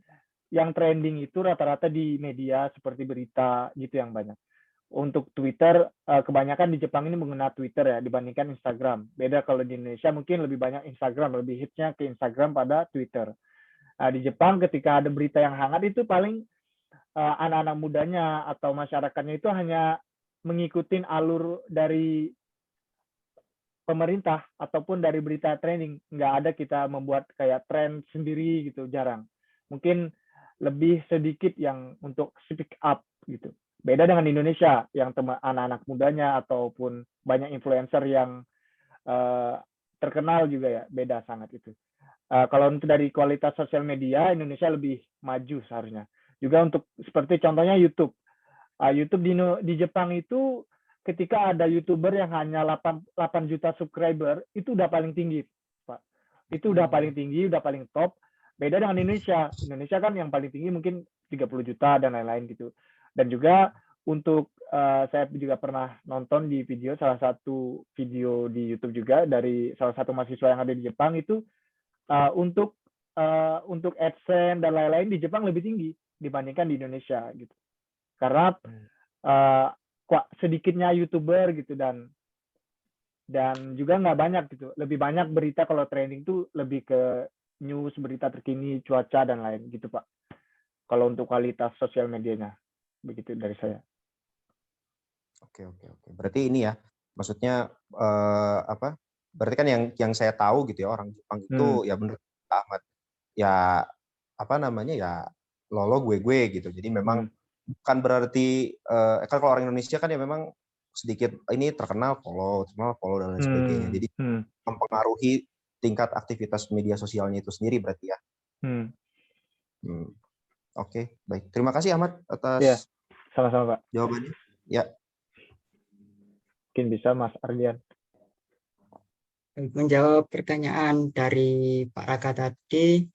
yang trending itu rata-rata di media seperti berita gitu yang banyak. Untuk Twitter, kebanyakan di Jepang ini menggunakan Twitter ya dibandingkan Instagram. Beda kalau di Indonesia mungkin lebih banyak Instagram, lebih hitsnya ke Instagram pada Twitter. Di Jepang ketika ada berita yang hangat itu paling anak-anak mudanya atau masyarakatnya itu hanya mengikuti alur dari pemerintah ataupun dari berita trending. Nggak ada kita membuat kayak tren sendiri gitu, jarang. Mungkin lebih sedikit yang untuk speak up gitu. Beda dengan Indonesia yang anak-anak mudanya ataupun banyak influencer yang terkenal juga ya, beda sangat itu. Kalau untuk dari kualitas sosial media, Indonesia lebih maju seharusnya. Juga untuk seperti contohnya YouTube. YouTube di Jepang itu ketika ada YouTuber yang hanya 8 juta subscriber, itu udah paling tinggi, Pak. Itu udah paling tinggi, udah paling top. Beda dengan Indonesia. Indonesia kan yang paling tinggi mungkin 30 juta dan lain-lain gitu. Dan juga untuk saya juga pernah nonton di salah satu video di YouTube juga dari salah satu mahasiswa yang ada di Jepang itu untuk AdSense dan lain-lain di Jepang lebih tinggi dibandingkan di Indonesia gitu. Karena sedikitnya YouTuber gitu dan juga nggak banyak gitu. Lebih banyak berita kalau trending tuh lebih ke news, berita terkini, cuaca dan lain gitu Pak. Kalau untuk kualitas sosial medianya begitu dari saya. Oke. Berarti ini ya, maksudnya berarti kan yang saya tahu gitu ya, orang Jepang itu ya benar Ahmad ya ya lolo gue gitu. Jadi memang bukan berarti kan kalau orang Indonesia kan ya memang sedikit ini terkenal follow dan lain sebagainya. Jadi mempengaruhi tingkat aktivitas media sosialnya itu sendiri berarti ya. Oke, baik. Terima kasih Ahmad atas sama-sama Pak. Jawabannya. Ya. Mungkin bisa Mas Ardian. Menjawab pertanyaan dari Pak Raka tadi,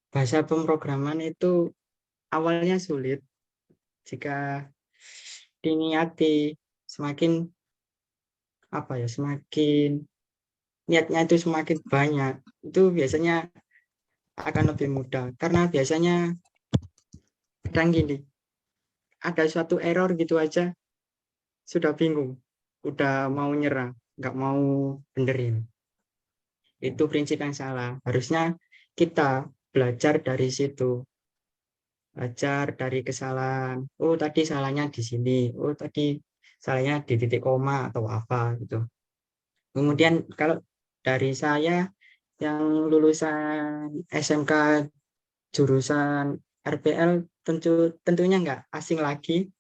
bahasa pemrograman itu awalnya sulit. Jika diniati semakin niatnya itu semakin banyak, itu biasanya akan lebih mudah. Karena biasanya kadang gini, ada suatu error gitu aja, sudah bingung, udah mau nyerah, nggak mau benerin. Itu prinsip yang salah. Harusnya kita belajar dari situ. belajar dari kesalahan. Oh, tadi salahnya di sini. Oh, tadi salahnya di titik koma atau apa gitu. Kemudian kalau dari saya yang lulusan SMK jurusan RPL tentunya nggak asing lagi.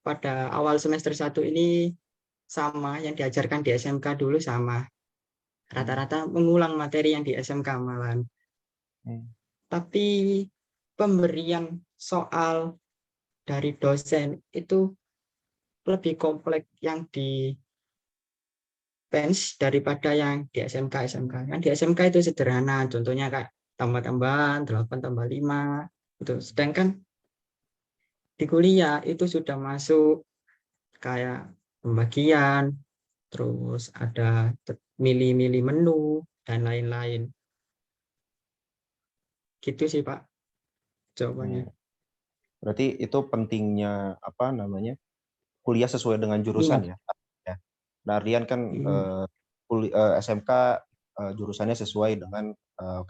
Pada awal semester 1 ini sama yang diajarkan di SMK dulu sama. Rata-rata mengulang materi yang di SMK malahan. Tapi pemberian soal dari dosen itu lebih kompleks yang di bench daripada yang di SMK. Yang di SMK itu sederhana, contohnya kayak tambah-tambahan 8 tambah 5 itu. Sedangkan di kuliah itu sudah masuk kayak pembagian, terus ada milih-milih menu dan lain-lain. Gitu sih Pak jawabannya. Berarti itu pentingnya apa namanya kuliah sesuai dengan jurusan ya. Nah, Ardian kan SMK jurusannya sesuai dengan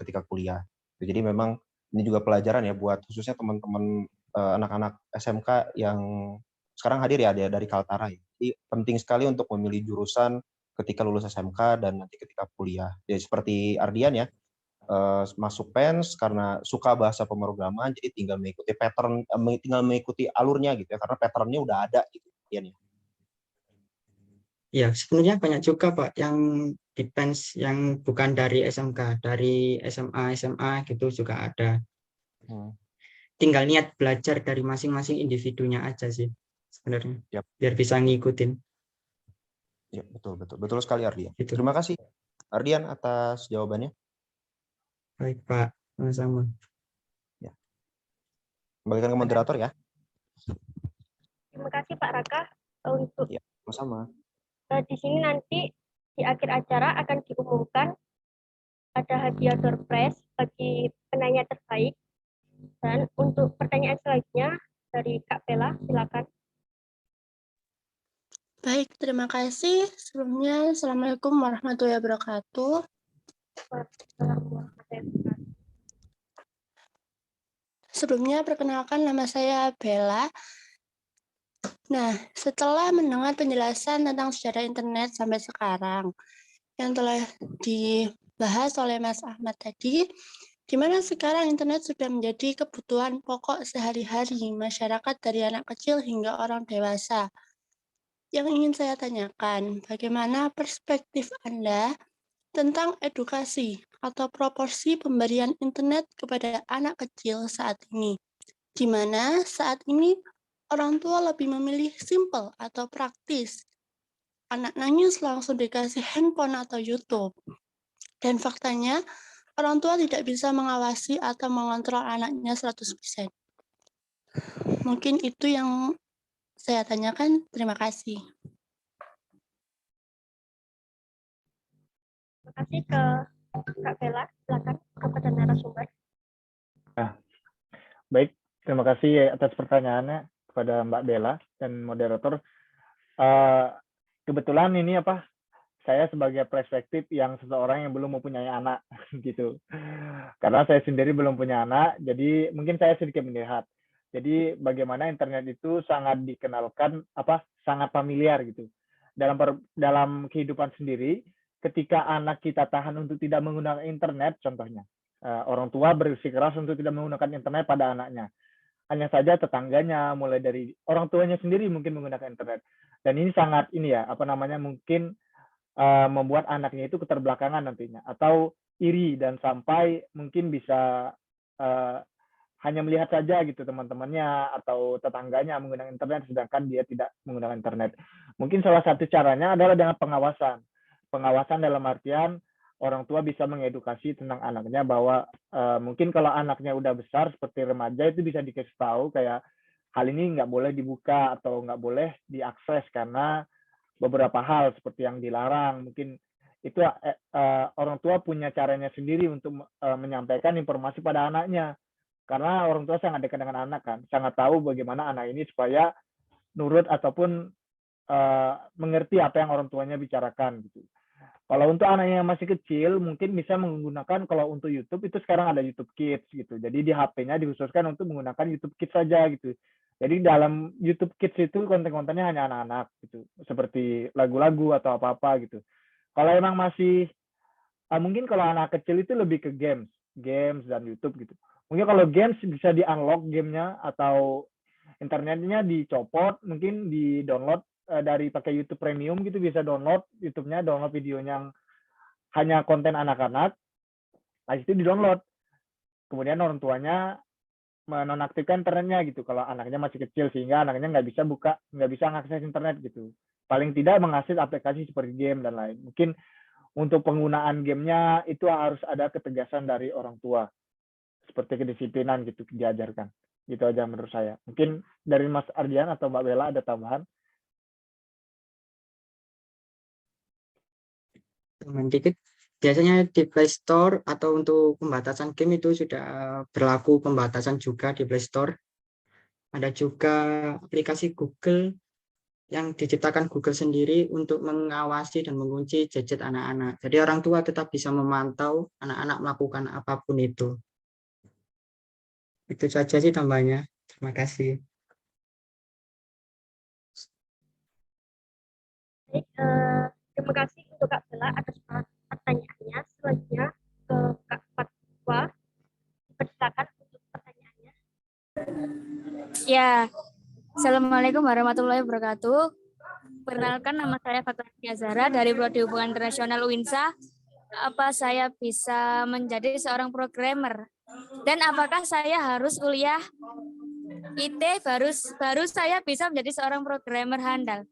ketika kuliah. Jadi memang ini juga pelajaran ya buat khususnya teman-teman anak-anak SMK yang sekarang hadir ya dari Kaltara ya. Jadi penting sekali untuk memilih jurusan ketika lulus SMK dan nanti ketika kuliah. Jadi seperti Ardian ya, masuk PENS karena suka bahasa pemrograman, jadi tinggal mengikuti pattern, tinggal mengikuti alurnya gitu ya, karena patternnya udah ada gitu. Ya. Ya, sebenarnya banyak juga Pak yang di PENS yang bukan dari SMK, dari SMA gitu juga ada. Tinggal niat belajar dari masing-masing individunya aja sih sebenarnya. Yep. Biar bisa ngikutin. Ya, betul sekali Ardian. Gitu. Terima kasih Ardian atas jawabannya. Baik Pak, sama-sama. Ya. Kembalikan ke moderator ya. Terima kasih Pak Raka untuk ya, sama-sama. Di sini nanti di akhir acara akan diumumkan ada hadiah door prize bagi penanya terbaik. Dan untuk pertanyaan selanjutnya dari Kak Bella, silakan. Baik, terima kasih. Sebelumnya, Assalamualaikum warahmatullahi wabarakatuh. Sebelumnya, perkenalkan nama saya Bella. Nah, setelah mendengar penjelasan tentang sejarah internet sampai sekarang, yang telah dibahas oleh Mas Ahmad tadi, di mana sekarang internet sudah menjadi kebutuhan pokok sehari-hari masyarakat dari anak kecil hingga orang dewasa. Yang ingin saya tanyakan, bagaimana perspektif Anda tentang edukasi atau proporsi pemberian internet kepada anak kecil saat ini, di mana saat ini orang tua lebih memilih simple atau praktis. Anak nangis langsung dikasih handphone atau YouTube. Dan faktanya, orang tua tidak bisa mengawasi atau mengontrol anaknya 100%. Mungkin itu yang saya tanyakan. Terima kasih. Terima kasih ke Kak Bella, silakan kepada narasumber. Baik, terima kasih atas pertanyaannya kepada Mbak Bella dan moderator. Kebetulan ini saya sebagai perspektif yang seseorang yang belum mempunyai anak gitu. Karena saya sendiri belum punya anak, jadi mungkin saya sedikit melihat. Jadi bagaimana internet itu sangat dikenalkan, sangat familiar gitu. Dalam kehidupan sendiri, ketika anak kita tahan untuk tidak menggunakan internet, contohnya, orang tua bersikeras untuk tidak menggunakan internet pada anaknya. Hanya saja tetangganya, mulai dari orang tuanya sendiri mungkin menggunakan internet. Dan ini sangat mungkin membuat anaknya itu keterbelakangan nantinya, atau iri dan sampai mungkin bisa hanya melihat saja gitu teman-temannya atau tetangganya menggunakan internet sedangkan dia tidak menggunakan internet. Mungkin salah satu caranya adalah dengan pengawasan. Pengawasan dalam artian orang tua bisa mengedukasi tentang anaknya bahwa mungkin kalau anaknya udah besar seperti remaja itu bisa dikasih tahu kayak hal ini nggak boleh dibuka atau nggak boleh diakses karena beberapa hal seperti yang dilarang. Mungkin itu orang tua punya caranya sendiri untuk menyampaikan informasi pada anaknya. Karena orang tua sangat dekat dengan anak kan, sangat tahu bagaimana anak ini supaya nurut ataupun mengerti apa yang orang tuanya bicarakan gitu. Kalau untuk anak yang masih kecil, mungkin bisa menggunakan, kalau untuk YouTube itu sekarang ada YouTube Kids gitu. Jadi di HP-nya dikhususkan untuk menggunakan YouTube Kids saja gitu. Jadi dalam YouTube Kids itu konten-kontennya hanya anak-anak gitu, seperti lagu-lagu atau apa-apa gitu. Kalau emang masih mungkin kalau anak kecil itu lebih ke games dan YouTube gitu. Mungkin kalau games bisa di-unlock gamenya atau internetnya dicopot, mungkin di-download dari pakai YouTube Premium gitu, bisa download YouTube-nya, download videonya yang hanya konten anak-anak, habis itu di-download. Kemudian orang tuanya menonaktifkan internetnya gitu kalau anaknya masih kecil, sehingga anaknya nggak bisa mengakses internet gitu. Paling tidak mengakses aplikasi seperti game dan lain. Mungkin untuk penggunaan gamenya itu harus ada ketegasan dari orang tua, seperti kedisiplinan gitu diajarkan. Gitu aja menurut saya. Mungkin dari Mas Ardian atau Mbak Bella ada tambahan? Teman dikit, biasanya di Play Store atau untuk pembatasan game itu sudah berlaku pembatasan juga di Play Store. Ada juga aplikasi Google yang diciptakan Google sendiri untuk mengawasi dan mengunci gadget anak-anak. Jadi orang tua tetap bisa memantau anak-anak melakukan apapun itu. Itu saja sih tambahnya. Terima kasih. Baik, terima kasih untuk Kak Bella atas pertanyaannya. Selanjutnya ke Kak Fatwa. Persilakan untuk pertanyaannya. Ya, Assalamualaikum warahmatullahi wabarakatuh. Perkenalkan, nama saya Fatwa Azhara dari Prodi Hubungan Internasional UINSA. Apa saya bisa menjadi seorang programmer? Dan apakah saya harus kuliah IT baru saya bisa menjadi seorang programmer handal?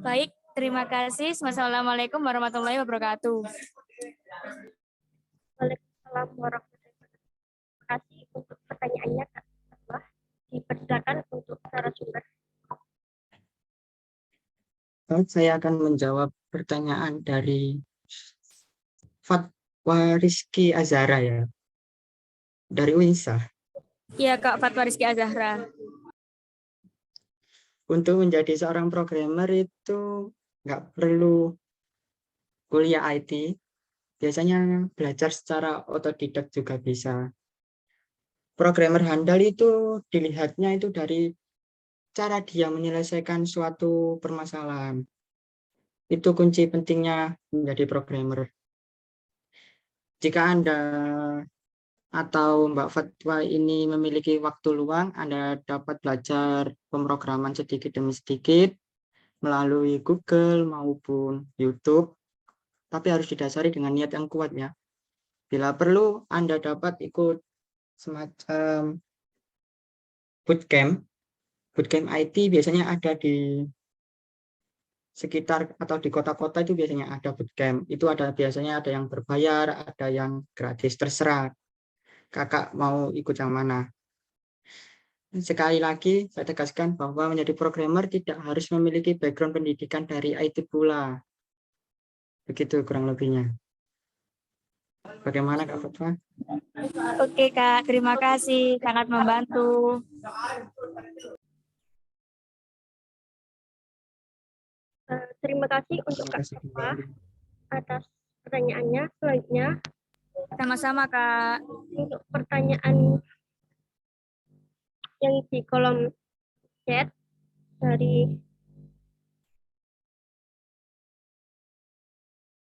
Baik, terima kasih. Wassalamualaikum warahmatullahi wabarakatuh. Waalaikumsalam warahmatullahi wabarakatuh. Terima kasih untuk pertanyaannya, Kak Fatwa. Dipersilakan untuk narasumber. Saya akan menjawab pertanyaan dari Fatwa Rizky Azhara ya, dari UINSA. Iya, Kak Fatwa Rizky Azhara. Untuk menjadi seorang programmer itu nggak perlu kuliah IT, biasanya belajar secara otodidak juga bisa. Programmer handal itu dilihatnya itu dari cara dia menyelesaikan suatu permasalahan. Itu kunci pentingnya menjadi programmer. Jika Anda atau Mbak Fatwa ini memiliki waktu luang, Anda dapat belajar pemrograman sedikit demi sedikit melalui Google maupun YouTube, tapi harus didasari dengan niat yang kuat ya. Bila perlu, Anda dapat ikut semacam bootcamp IT biasanya ada di sekitar atau di kota-kota, itu biasanya ada bootcamp. Itu biasanya ada yang berbayar, ada yang gratis, terserah kakak mau ikut yang mana. Sekali lagi saya tegaskan bahwa menjadi programmer tidak harus memiliki background pendidikan dari IT pula. Begitu kurang lebihnya. Bagaimana Kak Fatwa? Oke, Kak. Terima kasih. Sangat membantu. Terima kasih untuk Kak Fatwa atas pertanyaannya. Selanjutnya, Sama-sama, Kak. untuk pertanyaan yang di kolom chat dari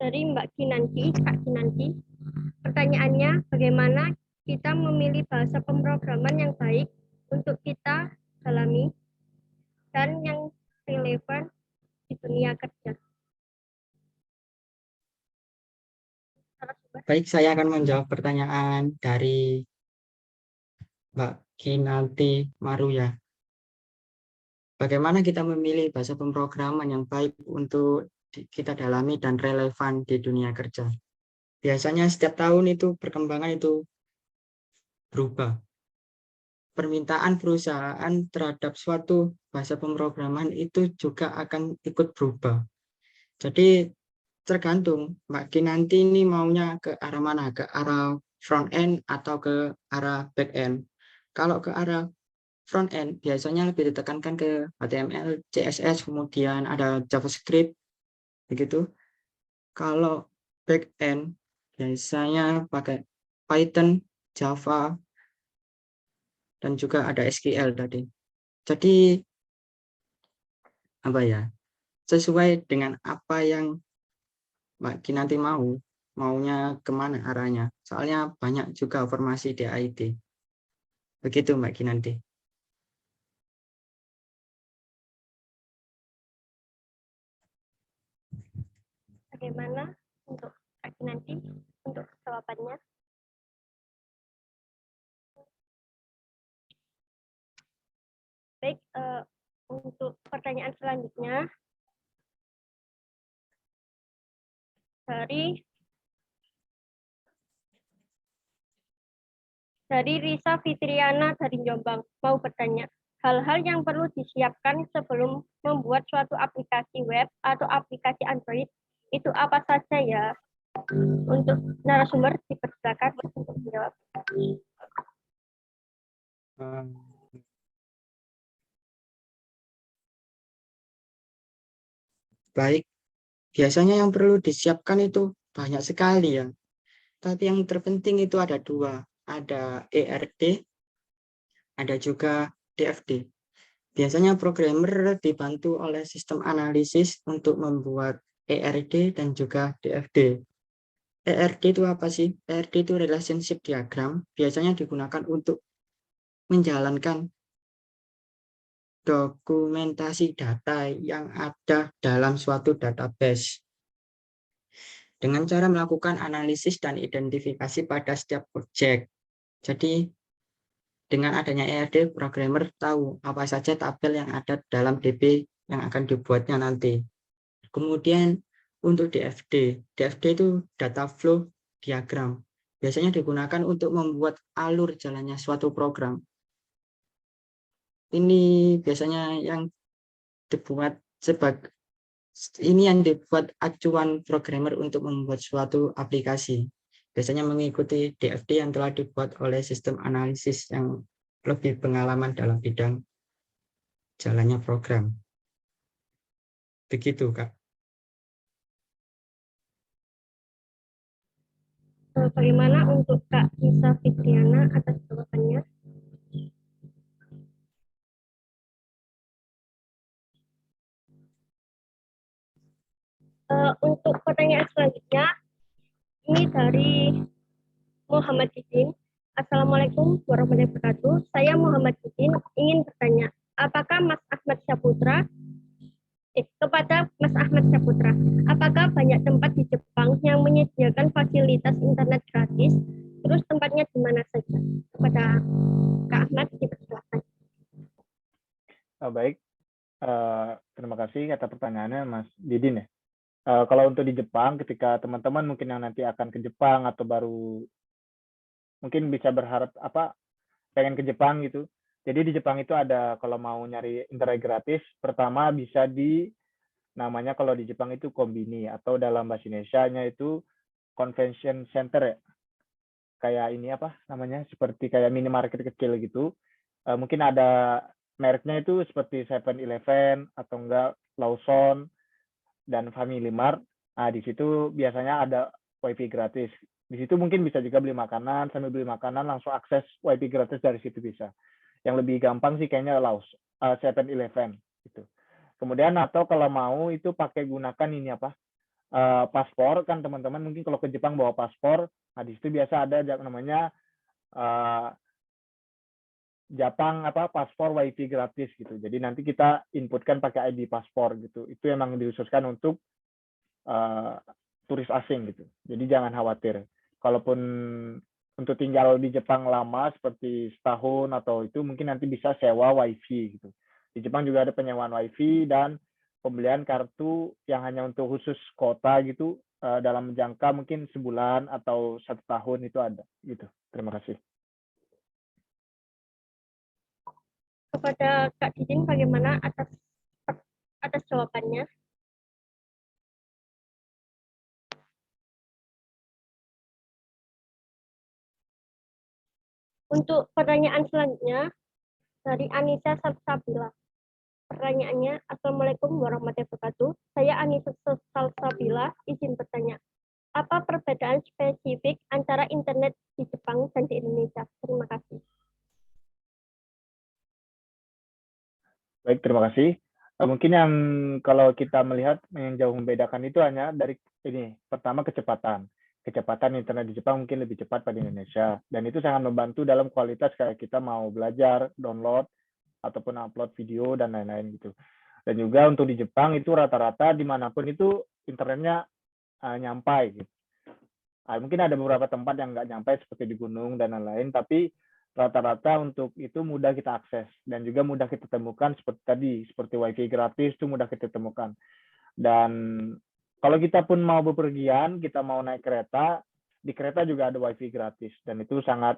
Mbak Kinanti, Kak Kinanti. Pertanyaannya, bagaimana kita memilih bahasa pemrograman yang baik untuk kita dalami dan yang relevan di dunia kerja? Baik, saya akan menjawab pertanyaan dari Mbak Kinanti Maruya. Bagaimana kita memilih bahasa pemrograman yang baik untuk kita dalami dan relevan di dunia kerja? Biasanya setiap tahun itu perkembangan itu berubah. Permintaan perusahaan terhadap suatu bahasa pemrograman itu juga akan ikut berubah. Jadi tergantung Mbak Kinanti ini maunya ke arah mana, ke arah front end atau ke arah back end. Kalau ke arah front end biasanya lebih ditekankan ke HTML, CSS, kemudian ada JavaScript, begitu. Kalau back-end biasanya pakai Python, Java, dan juga ada SQL tadi. Jadi apa ya? Sesuai dengan apa yang Mbak Kinanti maunya kemana arahnya. Soalnya banyak juga formasi di IT. Begitu Mbak Kinanti. Bagaimana untuk nanti untuk jawabannya? Baik, untuk pertanyaan selanjutnya dari Risa Fitriana dari Jombang mau bertanya, hal-hal yang perlu disiapkan sebelum membuat suatu aplikasi web atau aplikasi Android itu apa saja ya? Untuk narasumber dipersilakan untuk menjawab. Baik, biasanya yang perlu disiapkan itu banyak sekali ya. Tapi yang terpenting itu ada dua, ada ERD, ada juga DFD. Biasanya programmer dibantu oleh sistem analisis untuk membuat ERD dan juga DFD. ERD itu apa sih? ERD itu relationship diagram, biasanya digunakan untuk menjalankan dokumentasi data yang ada dalam suatu database dengan cara melakukan analisis dan identifikasi pada setiap objek. Jadi dengan adanya ERD, programmer tahu apa saja tabel yang ada dalam DB yang akan dibuatnya nanti. Kemudian untuk DFD itu data flow diagram. Biasanya digunakan untuk membuat alur jalannya suatu program. Ini biasanya yang dibuat acuan programmer untuk membuat suatu aplikasi. Biasanya mengikuti DFD yang telah dibuat oleh sistem analisis yang lebih pengalaman dalam bidang jalannya program. Begitu, Kak. Bagaimana untuk Kak Risa Fitriana atas jawabannya? Untuk pertanyaan selanjutnya, ini dari Muhammad Didin. Assalamualaikum warahmatullahi wabarakatuh. Saya Muhammad Didin ingin bertanya, apakah Mas Ahmad Syaputra kepada Mas Ahmad Syaputra, apakah banyak tempat di Jepang yang menyediakan fasilitas internet gratis? Terus tempatnya di mana saja? Kepada Kak Ahmad, dipersilakan. Baik, terima kasih atas pertanyaannya Mas Didin ya. Kalau untuk di Jepang, ketika teman-teman mungkin yang nanti akan ke Jepang atau baru mungkin bisa berharap pengen ke Jepang gitu. Jadi di Jepang itu ada, kalau mau nyari internet gratis, pertama bisa namanya kalau di Jepang itu Konbini, atau dalam bahasa Indonesianya itu convention center ya. Kayak ini namanya, seperti kayak minimarket kecil gitu. Mungkin ada mereknya itu seperti 7-Eleven atau enggak Lawson dan Family Mart. Nah, di situ biasanya ada WiFi gratis. Di situ mungkin bisa juga beli makanan, sambil beli makanan langsung akses WiFi gratis dari situ bisa. Yang lebih gampang sih kayaknya 7-Eleven gitu. Kemudian atau kalau mau itu pakai gunakan ini paspor kan teman-teman mungkin kalau ke Jepang bawa paspor. Nah, di situ biasa ada namanya Jepang paspor WiFi gratis gitu. Jadi nanti kita inputkan pakai ID paspor gitu. Itu emang dihususkan untuk turis asing gitu. Jadi jangan khawatir. Kalaupun untuk tinggal di Jepang lama seperti setahun atau itu mungkin nanti bisa sewa WiFi gitu. Di Jepang juga ada penyewaan WiFi dan pembelian kartu yang hanya untuk khusus kota gitu dalam jangka mungkin sebulan atau 1 tahun itu ada gitu. Terima kasih. Kepada Kak Didin, bagaimana atas jawabannya? Untuk pertanyaan selanjutnya dari Anissa Salsabila. Pertanyaannya, Assalamualaikum warahmatullahi wabarakatuh. Saya Anissa Salsabila, izin bertanya. Apa perbedaan spesifik antara internet di Jepang dan di Indonesia? Terima kasih. Baik, terima kasih. Mungkin yang kalau kita melihat yang jauh membedakan itu hanya dari ini, pertama kecepatan. Kecepatan internet di Jepang mungkin lebih cepat pada Indonesia, dan itu sangat membantu dalam kualitas kayak kita mau belajar, download, ataupun upload video, dan lain-lain gitu. Dan juga untuk di Jepang itu rata-rata dimanapun itu internetnya nyampai gitu. Mungkin ada beberapa tempat yang nggak nyampe seperti di gunung dan lain-lain, tapi rata-rata untuk itu mudah kita akses dan juga mudah kita temukan seperti tadi, seperti wifi gratis itu mudah kita temukan. Dan kalau kita pun mau bepergian, kita mau naik kereta, di kereta juga ada wifi gratis dan itu sangat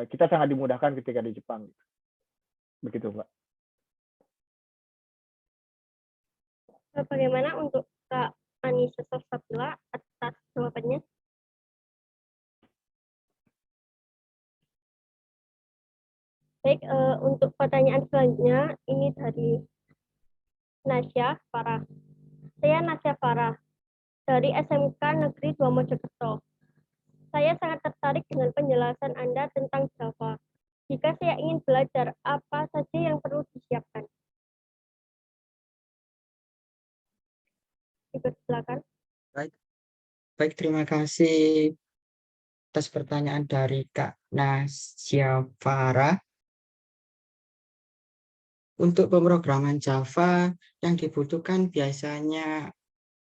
kita sangat dimudahkan ketika di Jepang. Begitu, Mbak. Bagaimana untuk Kak Anissa Sofsapila atas jawabannya? Baik, untuk pertanyaan selanjutnya ini dari Nasya Farah. Saya Nasya Farah dari SMK Negeri 2 Mojokerto. Saya sangat tertarik dengan penjelasan Anda tentang Java. Jika saya ingin belajar, apa saja yang perlu disiapkan? Silakan. Baik, terima kasih atas pertanyaan dari Kak Nasya Farah. Untuk pemrograman Java yang dibutuhkan biasanya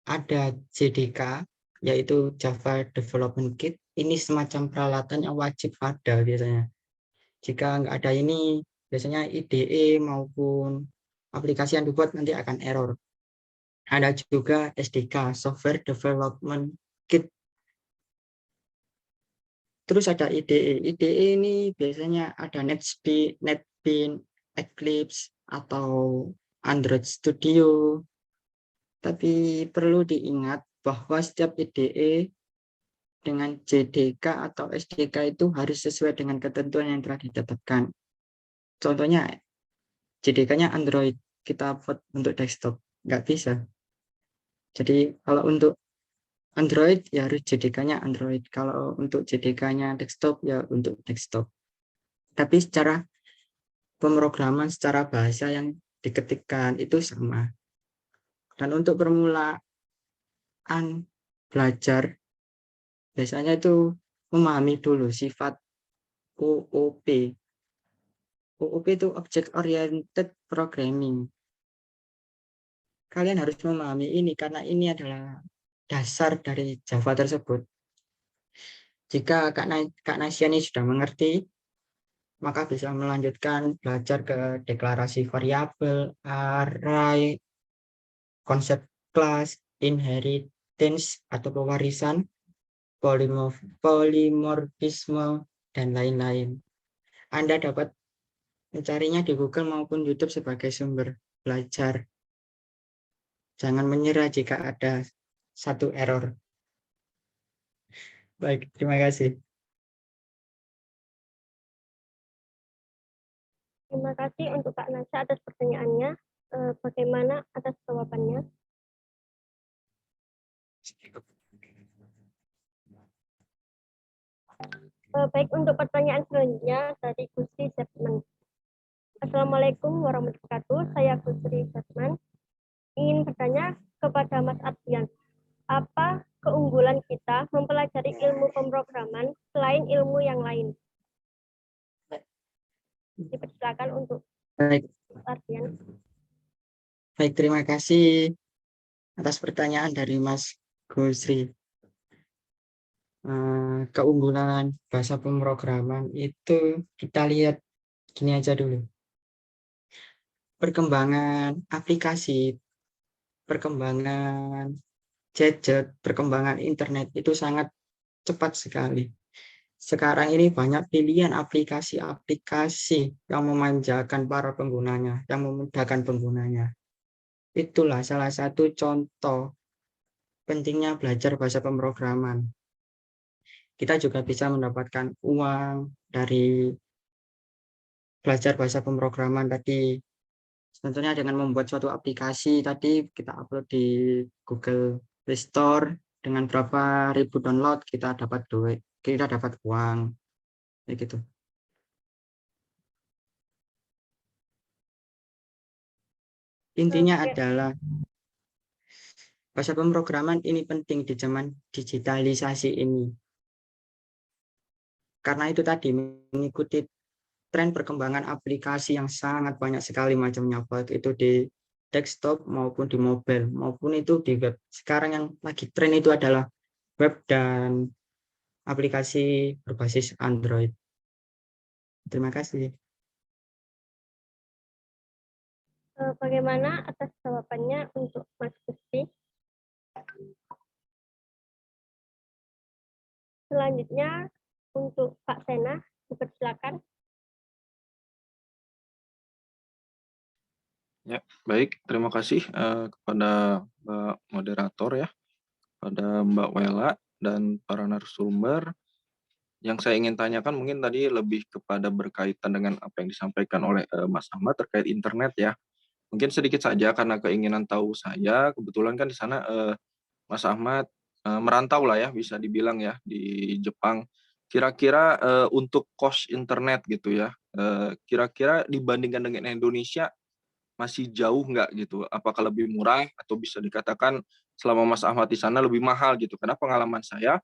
ada JDK, yaitu Java Development Kit. Ini semacam peralatan yang wajib ada biasanya. Jika nggak ada ini, biasanya IDE maupun aplikasi yang dibuat nanti akan error. Ada juga SDK, Software Development Kit. Terus ada IDE. IDE ini biasanya ada NetBeans, Eclipse, atau Android Studio. Tapi perlu diingat bahwa setiap IDE dengan JDK atau SDK itu harus sesuai dengan ketentuan yang telah ditetapkan. Contohnya, JDK-nya Android, kita buat untuk desktop, nggak bisa. Jadi kalau untuk Android, ya harus JDK-nya Android. Kalau untuk JDK-nya desktop, ya untuk desktop. Tapi secara pemrograman, secara bahasa yang diketikkan itu sama. Dan untuk permulaan belajar, biasanya itu memahami dulu sifat OOP. OOP itu Object Oriented Programming. Kalian harus memahami ini karena ini adalah dasar dari Java tersebut. Jika Kak Nasyani sudah mengerti, maka bisa melanjutkan belajar ke deklarasi variabel, array, konsep kelas, inheritance atau pewarisan, polimorfisme, dan lain-lain. Anda dapat mencarinya di Google maupun YouTube sebagai sumber belajar. Jangan menyerah jika ada satu error. Baik, terima kasih. Terima kasih untuk Kak Nasya atas pertanyaannya. Bagaimana atas jawabannya? Baik, untuk pertanyaan selanjutnya dari Gusti Setman. Assalamualaikum warahmatullahi wabarakatuh. Saya Gusti Setman. Ingin bertanya kepada Mas Ardian, apa keunggulan kita mempelajari ilmu pemrograman selain ilmu yang lain? Dipersilakan untuk Baik. Mas Ardian. Baik, terima kasih atas pertanyaan dari Mas Gusri. Keunggulan bahasa pemrograman itu kita lihat gini aja dulu. Perkembangan aplikasi, perkembangan gadget, perkembangan internet itu sangat cepat sekali. Sekarang ini banyak pilihan aplikasi-aplikasi yang memanjakan para penggunanya, yang memudahkan penggunanya. Itulah salah satu contoh pentingnya belajar bahasa pemrograman. Kita juga bisa mendapatkan uang dari belajar bahasa pemrograman tadi. Tentunya dengan membuat suatu aplikasi tadi kita upload di Google Play Store, dengan berapa ribu download kita dapat duit, kita dapat uang, kayak gitu. Intinya Oke. adalah bahasa pemrograman ini penting di zaman digitalisasi ini. Karena itu tadi mengikuti tren perkembangan aplikasi yang sangat banyak sekali macamnya, baik itu di desktop maupun di mobile maupun itu di web. Sekarang yang lagi tren itu adalah web dan aplikasi berbasis Android. Terima kasih. Bagaimana atas jawabannya untuk Mas Gusti? Selanjutnya untuk Pak Sena, dipersilakan. Ya, baik. Terima kasih kepada Mbak Moderator ya, pada Mbak Wela dan para narasumber. Yang saya ingin tanyakan mungkin tadi lebih kepada berkaitan dengan apa yang disampaikan oleh Mas Ahmad terkait internet ya. Mungkin sedikit saja karena keinginan tahu saya, kebetulan kan di sana Mas Ahmad merantau lah ya, bisa dibilang ya, di Jepang. Kira-kira untuk cost internet gitu ya, kira-kira dibandingkan dengan Indonesia masih jauh nggak gitu? Apakah lebih murah atau bisa dikatakan selama Mas Ahmad di sana lebih mahal gitu? Karena pengalaman saya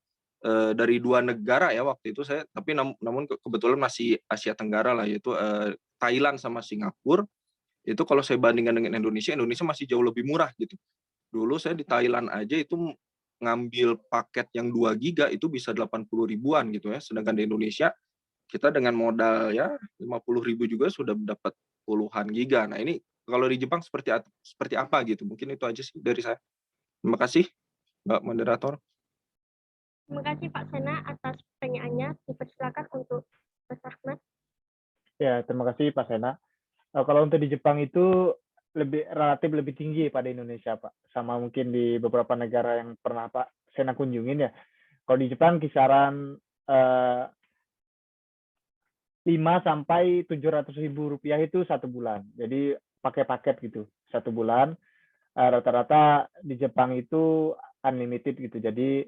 dari 2 negara ya waktu itu saya, tapi namun kebetulan masih Asia Tenggara lah, yaitu Thailand sama Singapura. Itu kalau saya bandingkan dengan Indonesia, Indonesia masih jauh lebih murah gitu. Dulu saya di Thailand aja itu ngambil paket yang 2 giga itu bisa 80 ribuan gitu ya. Sedangkan di Indonesia kita dengan modal ya 50 ribu juga sudah dapat puluhan giga. Nah ini kalau di Jepang seperti apa gitu? Mungkin itu aja sih dari saya. Terima kasih Mbak Moderator. Terima kasih Pak Sena atas pertanyaannya. Dipersilakan untuk Mas Ahmad. Ya, terima kasih Pak Sena. Kalau untuk di Jepang itu relatif lebih tinggi pada Indonesia, Pak. Sama mungkin di beberapa negara yang pernah Pak Sena kunjungin ya. Kalau di Jepang kisaran 5 sampai 700 ribu rupiah itu 1 bulan. Jadi pakai paket gitu, 1 bulan. Rata-rata di Jepang itu unlimited gitu. Jadi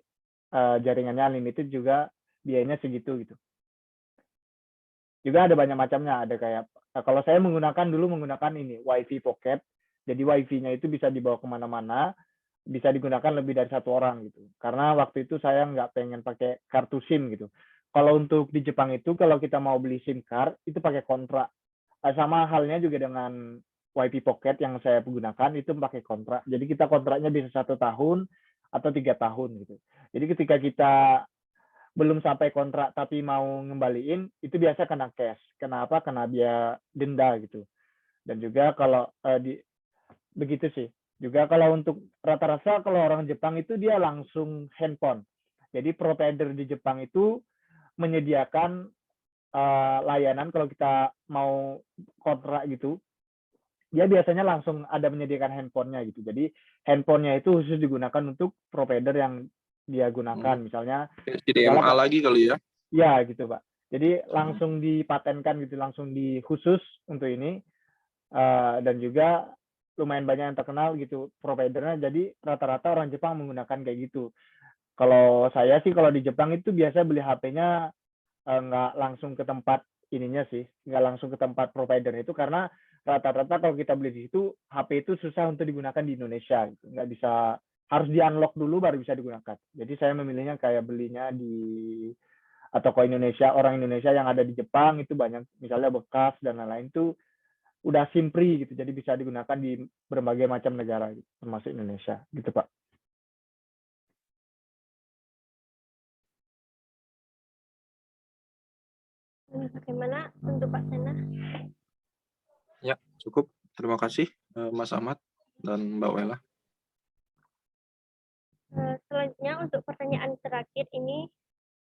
jaringannya unlimited juga biayanya segitu gitu. Juga ada banyak macamnya, ada kayak kalau saya dulu menggunakan ini WiFi Pocket. Jadi WiFi-nya itu bisa dibawa kemana-mana, bisa digunakan lebih dari 1 orang gitu. Karena waktu itu saya nggak pengen pakai kartu SIM gitu. Kalau untuk di Jepang itu kalau kita mau beli SIM card itu pakai kontrak. Sama halnya juga dengan WiFi Pocket yang saya gunakan itu pakai kontrak. Jadi kita kontraknya bisa 1 tahun atau 3 tahun gitu. Jadi ketika kita belum sampai kontrak tapi mau ngembaliin itu biasa kena cash. Kenapa? Kena biaya denda gitu. Dan juga kalau begitu sih. Juga kalau untuk rata-rata kalau orang Jepang itu dia langsung handphone. Jadi provider di Jepang itu menyediakan layanan kalau kita mau kontrak gitu, dia biasanya langsung ada menyediakan handphonenya gitu. Jadi handphonenya itu khusus digunakan untuk provider yang dia gunakan, misalnya CDMA lagi kali ya? Ya gitu Pak. Jadi langsung dipatenkan gitu, langsung khusus untuk ini, dan juga lumayan banyak yang terkenal gitu providernya. Jadi rata-rata orang Jepang menggunakan kayak gitu. Kalau saya sih kalau di Jepang itu biasa beli HP-nya nggak langsung ke tempat ininya sih, nggak langsung ke tempat provider itu, karena rata-rata kalau kita beli di situ HP itu susah untuk digunakan di Indonesia gitu. Nggak bisa, harus di unlock dulu baru bisa digunakan. Jadi saya memilihnya kayak belinya di toko Indonesia, orang Indonesia yang ada di Jepang itu banyak, misalnya bekas dan lain-lain itu udah SIM free gitu, jadi bisa digunakan di berbagai macam negara gitu, termasuk Indonesia gitu Pak. Bagaimana untuk Pak Sena? Ya, cukup. Terima kasih Mas Ahmad dan Mbak Wela. Selanjutnya untuk pertanyaan terakhir ini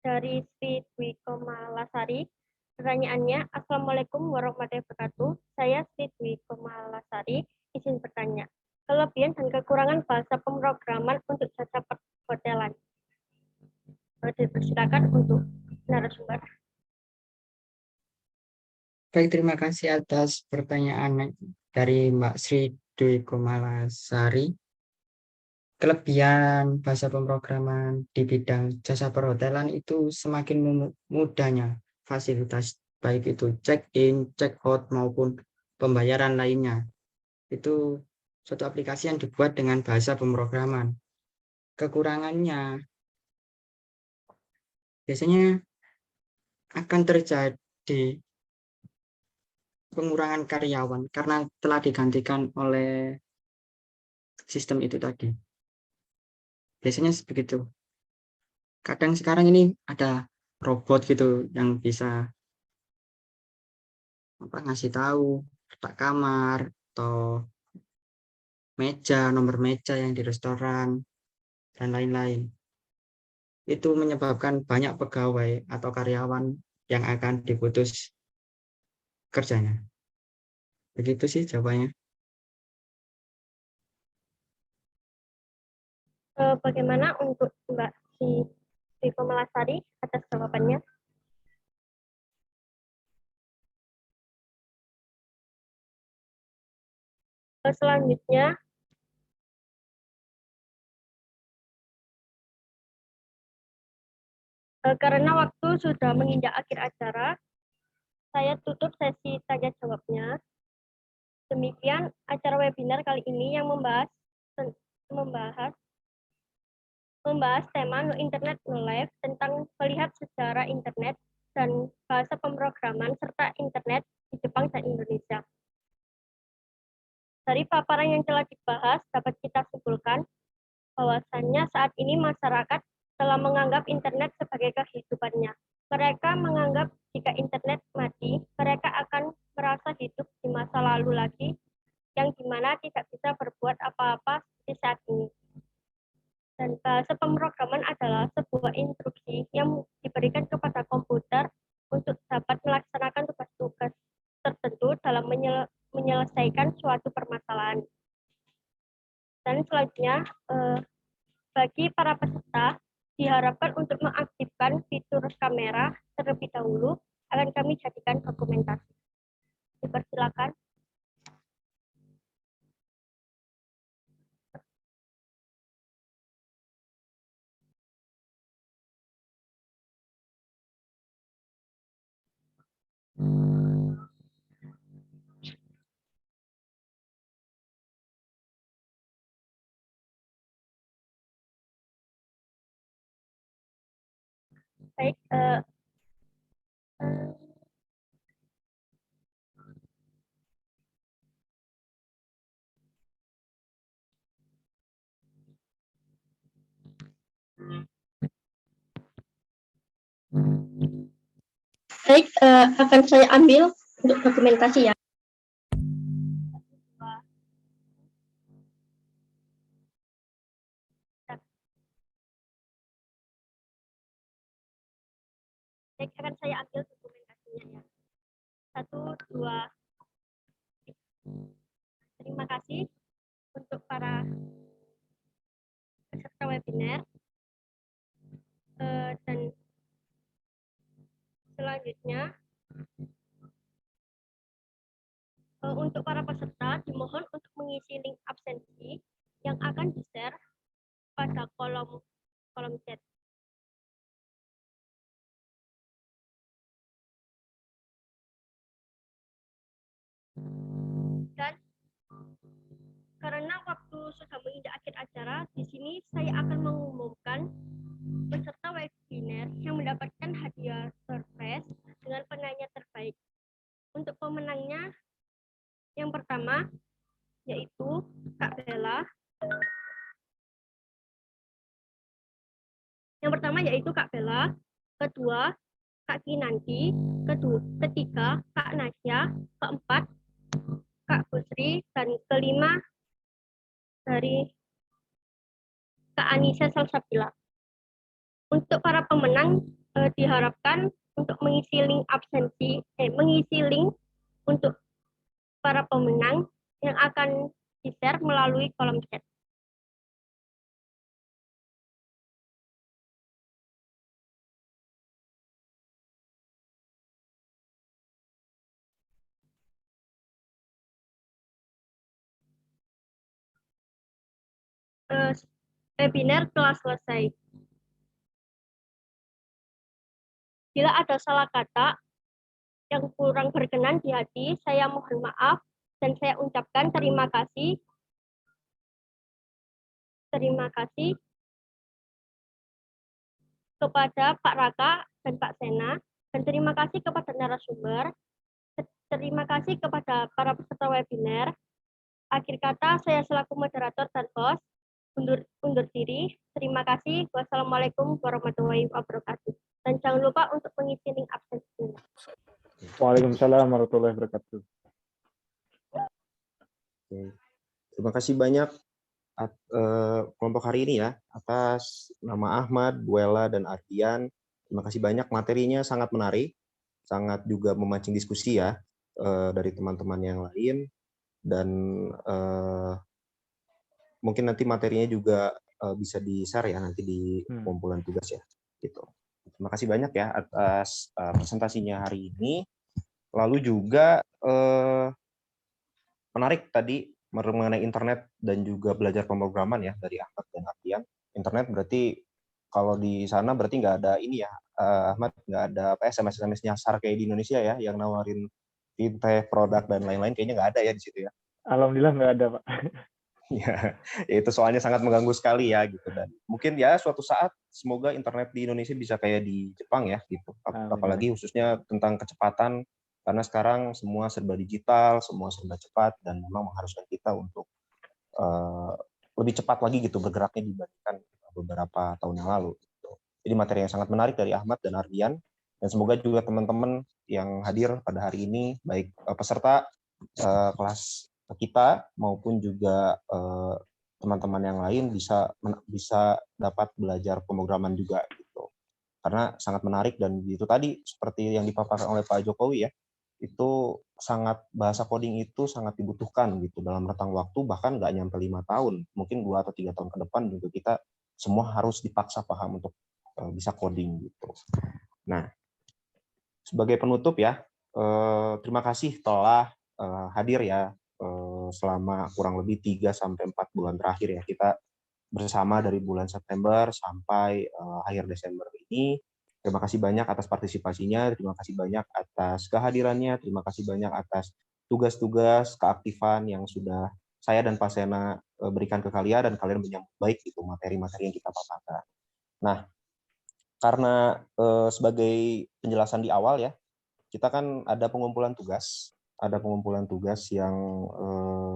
dari Sri Dwi Komalasari. Pertanyaannya, Assalamualaikum warahmatullahi wabarakatuh. Saya Sri Dwi Komalasari, izin bertanya. Kelebihan dan kekurangan bahasa pemrograman untuk jasa perhotelan. Dipersilakan untuk narasumber. Baik, terima kasih atas pertanyaan dari Mbak Sri Dwi Komalasari. kelebihan bahasa pemrograman di bidang jasa perhotelan itu semakin mudahnya fasilitas baik itu check-in, check-out maupun pembayaran lainnya. Itu suatu aplikasi yang dibuat dengan bahasa pemrograman. Kekurangannya biasanya akan terjadi pengurangan karyawan karena telah digantikan oleh sistem itu tadi. Biasanya begitu. Kadang sekarang ini ada robot gitu yang bisa ngasih tahu letak kamar atau meja, nomor meja yang di restoran dan lain-lain. Itu menyebabkan banyak pegawai atau karyawan yang akan diputus kerjanya. Begitu sih jawabannya. Bagaimana untuk Mbak Siti Melasari atas jawabannya? Selanjutnya, karena waktu sudah menginjak akhir acara, saya tutup sesi tanya jawabnya. Demikian acara webinar kali ini yang membahas tema No Internet No Life tentang melihat sejarah internet dan bahasa pemrograman serta internet di Jepang dan Indonesia. Dari paparan yang telah dibahas dapat kita simpulkan bahwasannya saat ini masyarakat telah menganggap internet sebagai kehidupannya. Mereka menganggap jika internet mati, mereka akan merasa hidup di masa lalu lagi yang dimana tidak bisa berbuat apa-apa seperti saat ini. Dan bahasa pemrograman adalah sebuah instruksi yang diberikan kepada komputer untuk dapat melaksanakan tugas-tugas tertentu dalam menyelesaikan suatu permasalahan. Dan selanjutnya, bagi para peserta, diharapkan untuk mengaktifkan fitur kamera terlebih dahulu, akan kami jadikan dokumentasi. Dipersilakan. Baik, akan saya ambil untuk dokumentasi ya. Baik, akan saya ambil dokumentasinya ya. 1, 2. Terima kasih untuk para peserta webinar. Dan selanjutnya, untuk para peserta dimohon untuk mengisi link absensi yang akan di-share pada kolom chat. Dan karena waktu sudah menginjak akhir acara, di sini saya akan mengumumkan peserta webinar yang mendapatkan hadiah surprise dengan penanya terbaik. Untuk pemenangnya, yang pertama yaitu Kak Bella. Yang pertama yaitu Kak Bella, kedua Kak Kinanti, ketiga Kak Nasya, keempat Kak Busri, dan kelima dari Kak Anissa Salsabila. Untuk para pemenang diharapkan untuk mengisi link untuk para pemenang yang akan di-share melalui kolom chat. webinar telah selesai. Bila ada salah kata yang kurang berkenan di hati, saya mohon maaf dan saya ucapkan terima kasih kepada Pak Raka dan Pak Sena, dan terima kasih kepada narasumber, terima kasih kepada para peserta webinar. Akhir kata, saya selaku moderator dan host undur diri. Terima kasih. Wassalamualaikum warahmatullahi wabarakatuh. Dan jangan lupa untuk mengisi link absen. Waalaikumsalam warahmatullahi wabarakatuh. Oke. Terima kasih banyak kelompok hari ini ya, atas nama Ahmad, Buela, dan Ardian. Terima kasih banyak, materinya sangat menarik, sangat juga memancing diskusi ya dari teman-teman yang lain, dan mungkin nanti materinya juga bisa di-share ya nanti di kumpulan tugas ya. Gitu. Terima kasih banyak ya atas presentasinya hari ini. Lalu juga menarik tadi mengenai internet dan juga belajar pemrograman ya dari Ahmad dan Ardian. Internet berarti kalau di sana berarti nggak ada ini ya, Ahmad, nggak ada apa SMS nyasar kayak di Indonesia ya, yang nawarin fintech, produk dan lain-lain, kayaknya nggak ada ya di situ ya. Alhamdulillah nggak ada, Pak. Ya, itu soalnya sangat mengganggu sekali ya gitu, dan mungkin ya suatu saat semoga internet di Indonesia bisa kayak di Jepang ya gitu. Apalagi khususnya tentang kecepatan. Karena sekarang semua serba digital, semua serba cepat, dan memang mengharuskan kita untuk lebih cepat lagi gitu bergeraknya dibandingkan beberapa tahun yang lalu. Gitu. Jadi materi yang sangat menarik dari Ahmad dan Ardian, dan semoga juga teman-teman yang hadir pada hari ini, baik peserta kelas kita maupun juga teman-teman yang lain bisa dapat belajar pemrograman juga gitu. Karena sangat menarik, dan itu tadi seperti yang dipaparkan oleh Pak Jokowi ya, itu sangat bahasa coding itu sangat dibutuhkan gitu dalam rentang waktu bahkan nggak nyampe 5 tahun, mungkin 2 atau 3 tahun ke depan juga kita semua harus dipaksa paham untuk bisa coding gitu. Nah, sebagai penutup ya, terima kasih telah hadir ya selama kurang lebih 3 sampai 4 bulan terakhir ya, kita bersama dari bulan September sampai akhir Desember ini. Terima kasih banyak atas partisipasinya, terima kasih banyak atas kehadirannya, terima kasih banyak atas tugas-tugas, keaktifan yang sudah saya dan Pak Sena berikan ke kalian, dan kalian menyambut baik itu materi-materi yang kita paparkan. Nah, karena sebagai penjelasan di awal ya, kita kan ada pengumpulan tugas yang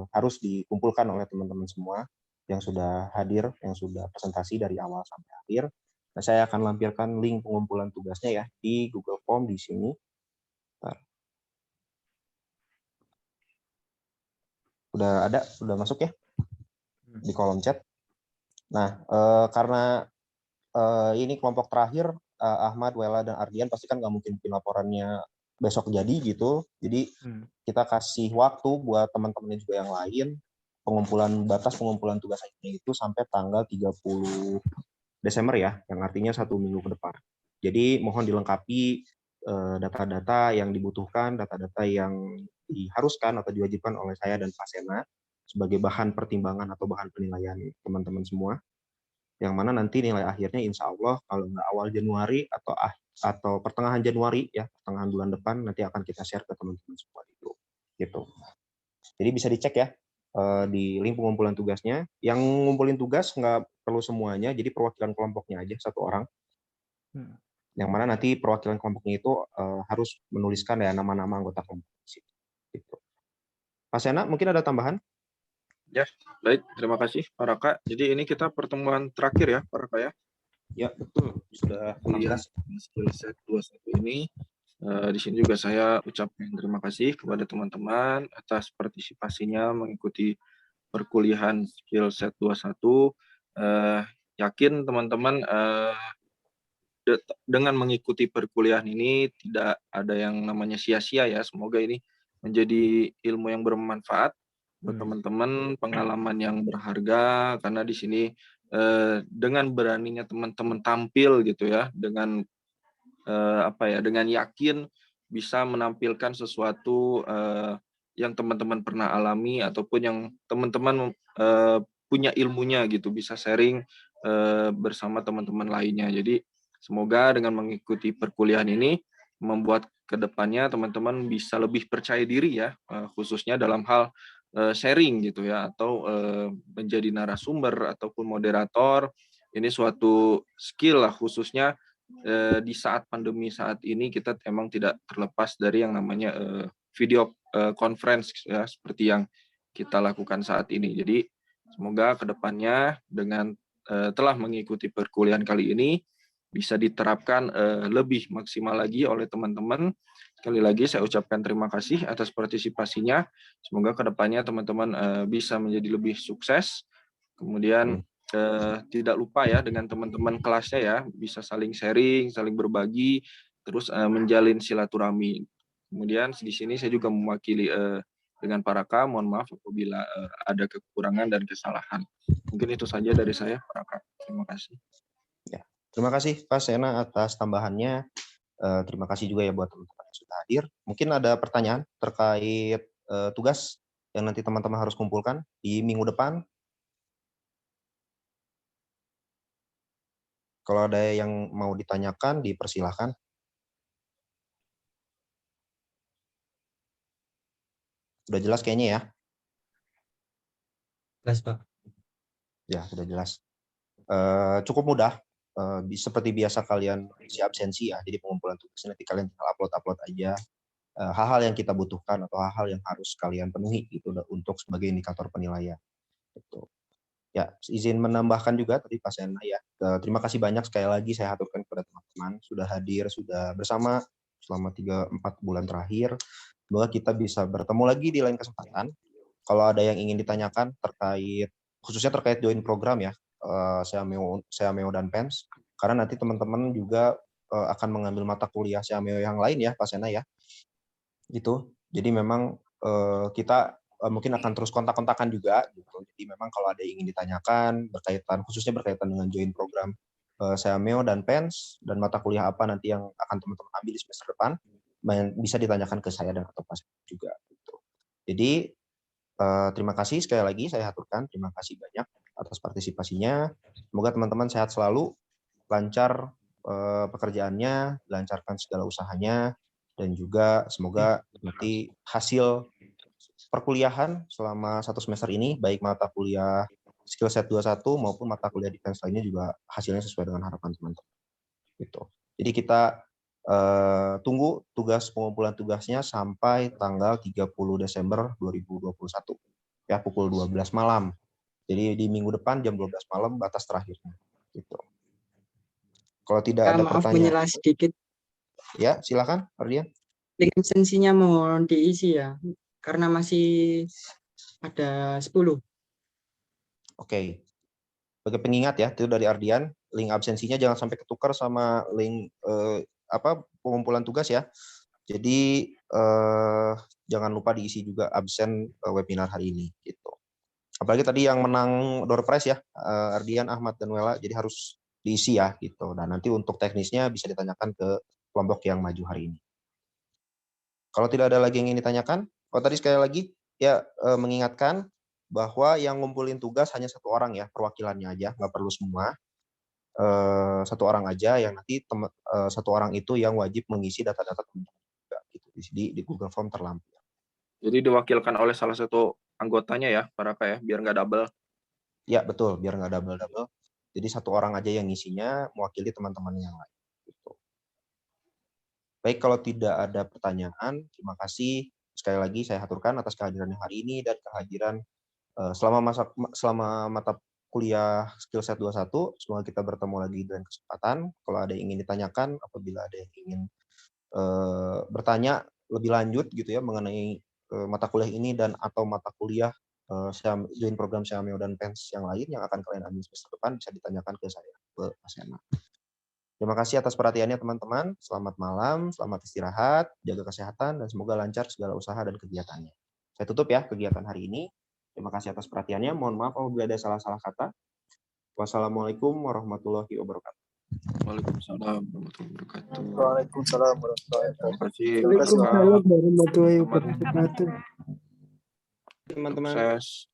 harus dikumpulkan oleh teman-teman semua yang sudah hadir, yang sudah presentasi dari awal sampai akhir. Nah, saya akan lampirkan link pengumpulan tugasnya ya di Google Form di sini. Bentar. Udah masuk ya di kolom chat. Nah, karena ini kelompok terakhir, Ahmad, Wela, dan Ardian pasti kan nggak mungkin bikin laporannya besok jadi gitu. Jadi kita kasih waktu buat teman-temannya juga yang lain. Batas pengumpulan tugasnya itu sampai tanggal 30 Desember ya, yang artinya 1 minggu ke depan. Jadi mohon dilengkapi data-data yang dibutuhkan, data-data yang diharuskan atau diwajibkan oleh saya dan Pak Sena sebagai bahan pertimbangan atau bahan penilaian teman-teman semua. Yang mana nanti nilai akhirnya insya Allah kalau nggak awal Januari atau pertengahan Januari ya, pertengahan bulan depan nanti akan kita share ke teman-teman semua itu. Gitu. Jadi bisa dicek ya di link pengumpulan tugasnya. Yang ngumpulin tugas nggak perlu semuanya, jadi perwakilan kelompoknya aja 1 orang. Yang mana nanti perwakilan kelompoknya itu harus menuliskan ya nama-nama anggota kelompok di situ. Gitu. Pak Sena, mungkin ada tambahan? Ya, baik. Terima kasih, Pak Raka. Jadi ini kita pertemuan terakhir ya, Pak Raka ya? Ya, betul. Sudah kuliah skill set 21 ini. Di sini juga saya ucapkan terima kasih kepada teman-teman atas partisipasinya mengikuti perkuliahan skill set 21. Yakin teman-teman dengan mengikuti perkuliahan ini tidak ada yang namanya sia-sia ya. Semoga ini menjadi ilmu yang bermanfaat buat teman-teman, pengalaman yang berharga, karena di sini dengan beraninya teman-teman tampil gitu ya, dengan dengan yakin bisa menampilkan sesuatu yang teman-teman pernah alami ataupun yang teman-teman punya ilmunya gitu, bisa sharing bersama teman-teman lainnya. Jadi semoga dengan mengikuti perkuliahan ini membuat kedepannya teman-teman bisa lebih percaya diri ya, khususnya dalam hal sharing gitu ya, atau menjadi narasumber ataupun moderator. Ini suatu skill lah, khususnya di saat pandemi saat ini kita emang tidak terlepas dari yang namanya video conference ya, seperti yang kita lakukan saat ini. Jadi semoga kedepannya dengan telah mengikuti perkuliahan kali ini bisa diterapkan lebih maksimal lagi oleh teman-teman. Sekali lagi saya ucapkan terima kasih atas partisipasinya. Semoga kedepannya teman-teman bisa menjadi lebih sukses. Kemudian tidak lupa ya dengan teman-teman kelasnya ya, bisa saling sharing, saling berbagi, terus menjalin silaturahmi. Kemudian di sini saya juga mewakili dengan para Kak, mohon maaf apabila ada kekurangan dan kesalahan. Mungkin itu saja dari saya, para Kak. Terima kasih. Ya, terima kasih Pak Sena atas tambahannya. Terima kasih juga ya buat teman-teman yang sudah hadir. Mungkin ada pertanyaan terkait tugas yang nanti teman-teman harus kumpulkan di minggu depan. Kalau ada yang mau ditanyakan, dipersilahkan. Sudah jelas kayaknya ya? Jelas, Pak. Ya, sudah jelas. Cukup mudah. Seperti biasa kalian isi absensi ya, jadi pengumpulan tugas nanti kalian tinggal upload aja hal-hal yang kita butuhkan atau hal-hal yang harus kalian penuhi gitu untuk sebagai indikator penilaian. Gitu. Ya, izin menambahkan juga tadi Pak Sena ya. Terima kasih banyak sekali lagi saya aturkan kepada teman-teman sudah hadir, sudah bersama selama 3-4 bulan terakhir. Semoga kita bisa bertemu lagi di lain kesempatan. Kalau ada yang ingin ditanyakan khususnya terkait join program ya, Seameo dan PENS, karena nanti teman-teman juga akan mengambil mata kuliah Seameo yang lain ya, Pak Sena ya. Gitu. Jadi memang kita mungkin akan terus kontak-kontakan juga gitu. Jadi memang kalau ada yang ingin ditanyakan khususnya berkaitan dengan join program Seameo dan PENS dan mata kuliah apa nanti yang akan teman-teman ambil di semester depan, bisa ditanyakan ke saya dan atau Pak Sena juga gitu. Jadi terima kasih sekali lagi saya aturkan, terima kasih banyak atas partisipasinya. Semoga teman-teman sehat selalu, lancar pekerjaannya, lancarkan segala usahanya, dan juga semoga nanti hasil perkuliahan selama 1 semester ini, baik mata kuliah Skillset 21 maupun mata kuliah defense lainnya juga hasilnya sesuai dengan harapan teman-teman. Gitu. Jadi kita tunggu pengumpulan tugasnya sampai tanggal 30 Desember 2021 ya, pukul 12 malam. Jadi di minggu depan jam 12 malam batas terakhirnya. Gitu. Kalau tidak ada Maaf pertanyaan. menyela sedikit. Ya, silakan, Ardian. Link absensinya mohon diisi ya, karena masih ada 10. Oke. Sebagai pengingat ya, itu dari Ardian, link absensinya jangan sampai ketukar sama link pengumpulan tugas ya. Jadi jangan lupa diisi juga absen webinar hari ini gitu. Apalagi tadi yang menang door prize ya, Ardian, Ahmad, dan Wela, jadi harus diisi ya gitu. Dan nanti untuk teknisnya bisa ditanyakan ke kelompok yang maju hari ini. Kalau tidak ada lagi yang ingin ditanyakan, tadi sekali lagi ya mengingatkan bahwa yang ngumpulin tugas hanya 1 orang ya, perwakilannya aja, nggak perlu semua. 1 orang aja yang nanti 1 orang itu yang wajib mengisi data-data teman-teman juga gitu di Google Form terlampir. Jadi diwakilkan oleh salah satu anggotanya ya, para Kak ya, biar nggak double. Ya betul, biar nggak double-double. Jadi 1 orang aja yang ngisinya mewakili teman-teman yang lain. Gitu. Baik, kalau tidak ada pertanyaan, terima kasih sekali lagi saya aturkan atas kehadirannya hari ini dan kehadiran selama mata kuliah Skillset 21. Semoga kita bertemu lagi dengan kesempatan. Kalau ada yang ingin ditanyakan, apabila ada yang ingin bertanya lebih lanjut gitu ya mengenai mata kuliah ini dan atau mata kuliah join program Seameo dan PENS yang lain yang akan kalian ambil semester depan, bisa ditanyakan ke saya, ke Mas Sena. Terima kasih atas perhatiannya teman-teman. Selamat malam, selamat istirahat, jaga kesehatan, dan semoga lancar segala usaha dan kegiatannya. Saya tutup ya kegiatan hari ini. Terima kasih atas perhatiannya. Mohon maaf apabila ada salah-salah kata. Wassalamualaikum warahmatullahi wabarakatuh. Waalaikumsalam warahmatullahi wabarakatuh. Waalaikumsalam warahmatullahi wabarakatuh. Terima kasih. Waalaikumsalam warahmatullahi wabarakatuh. Teman-teman. Sukses.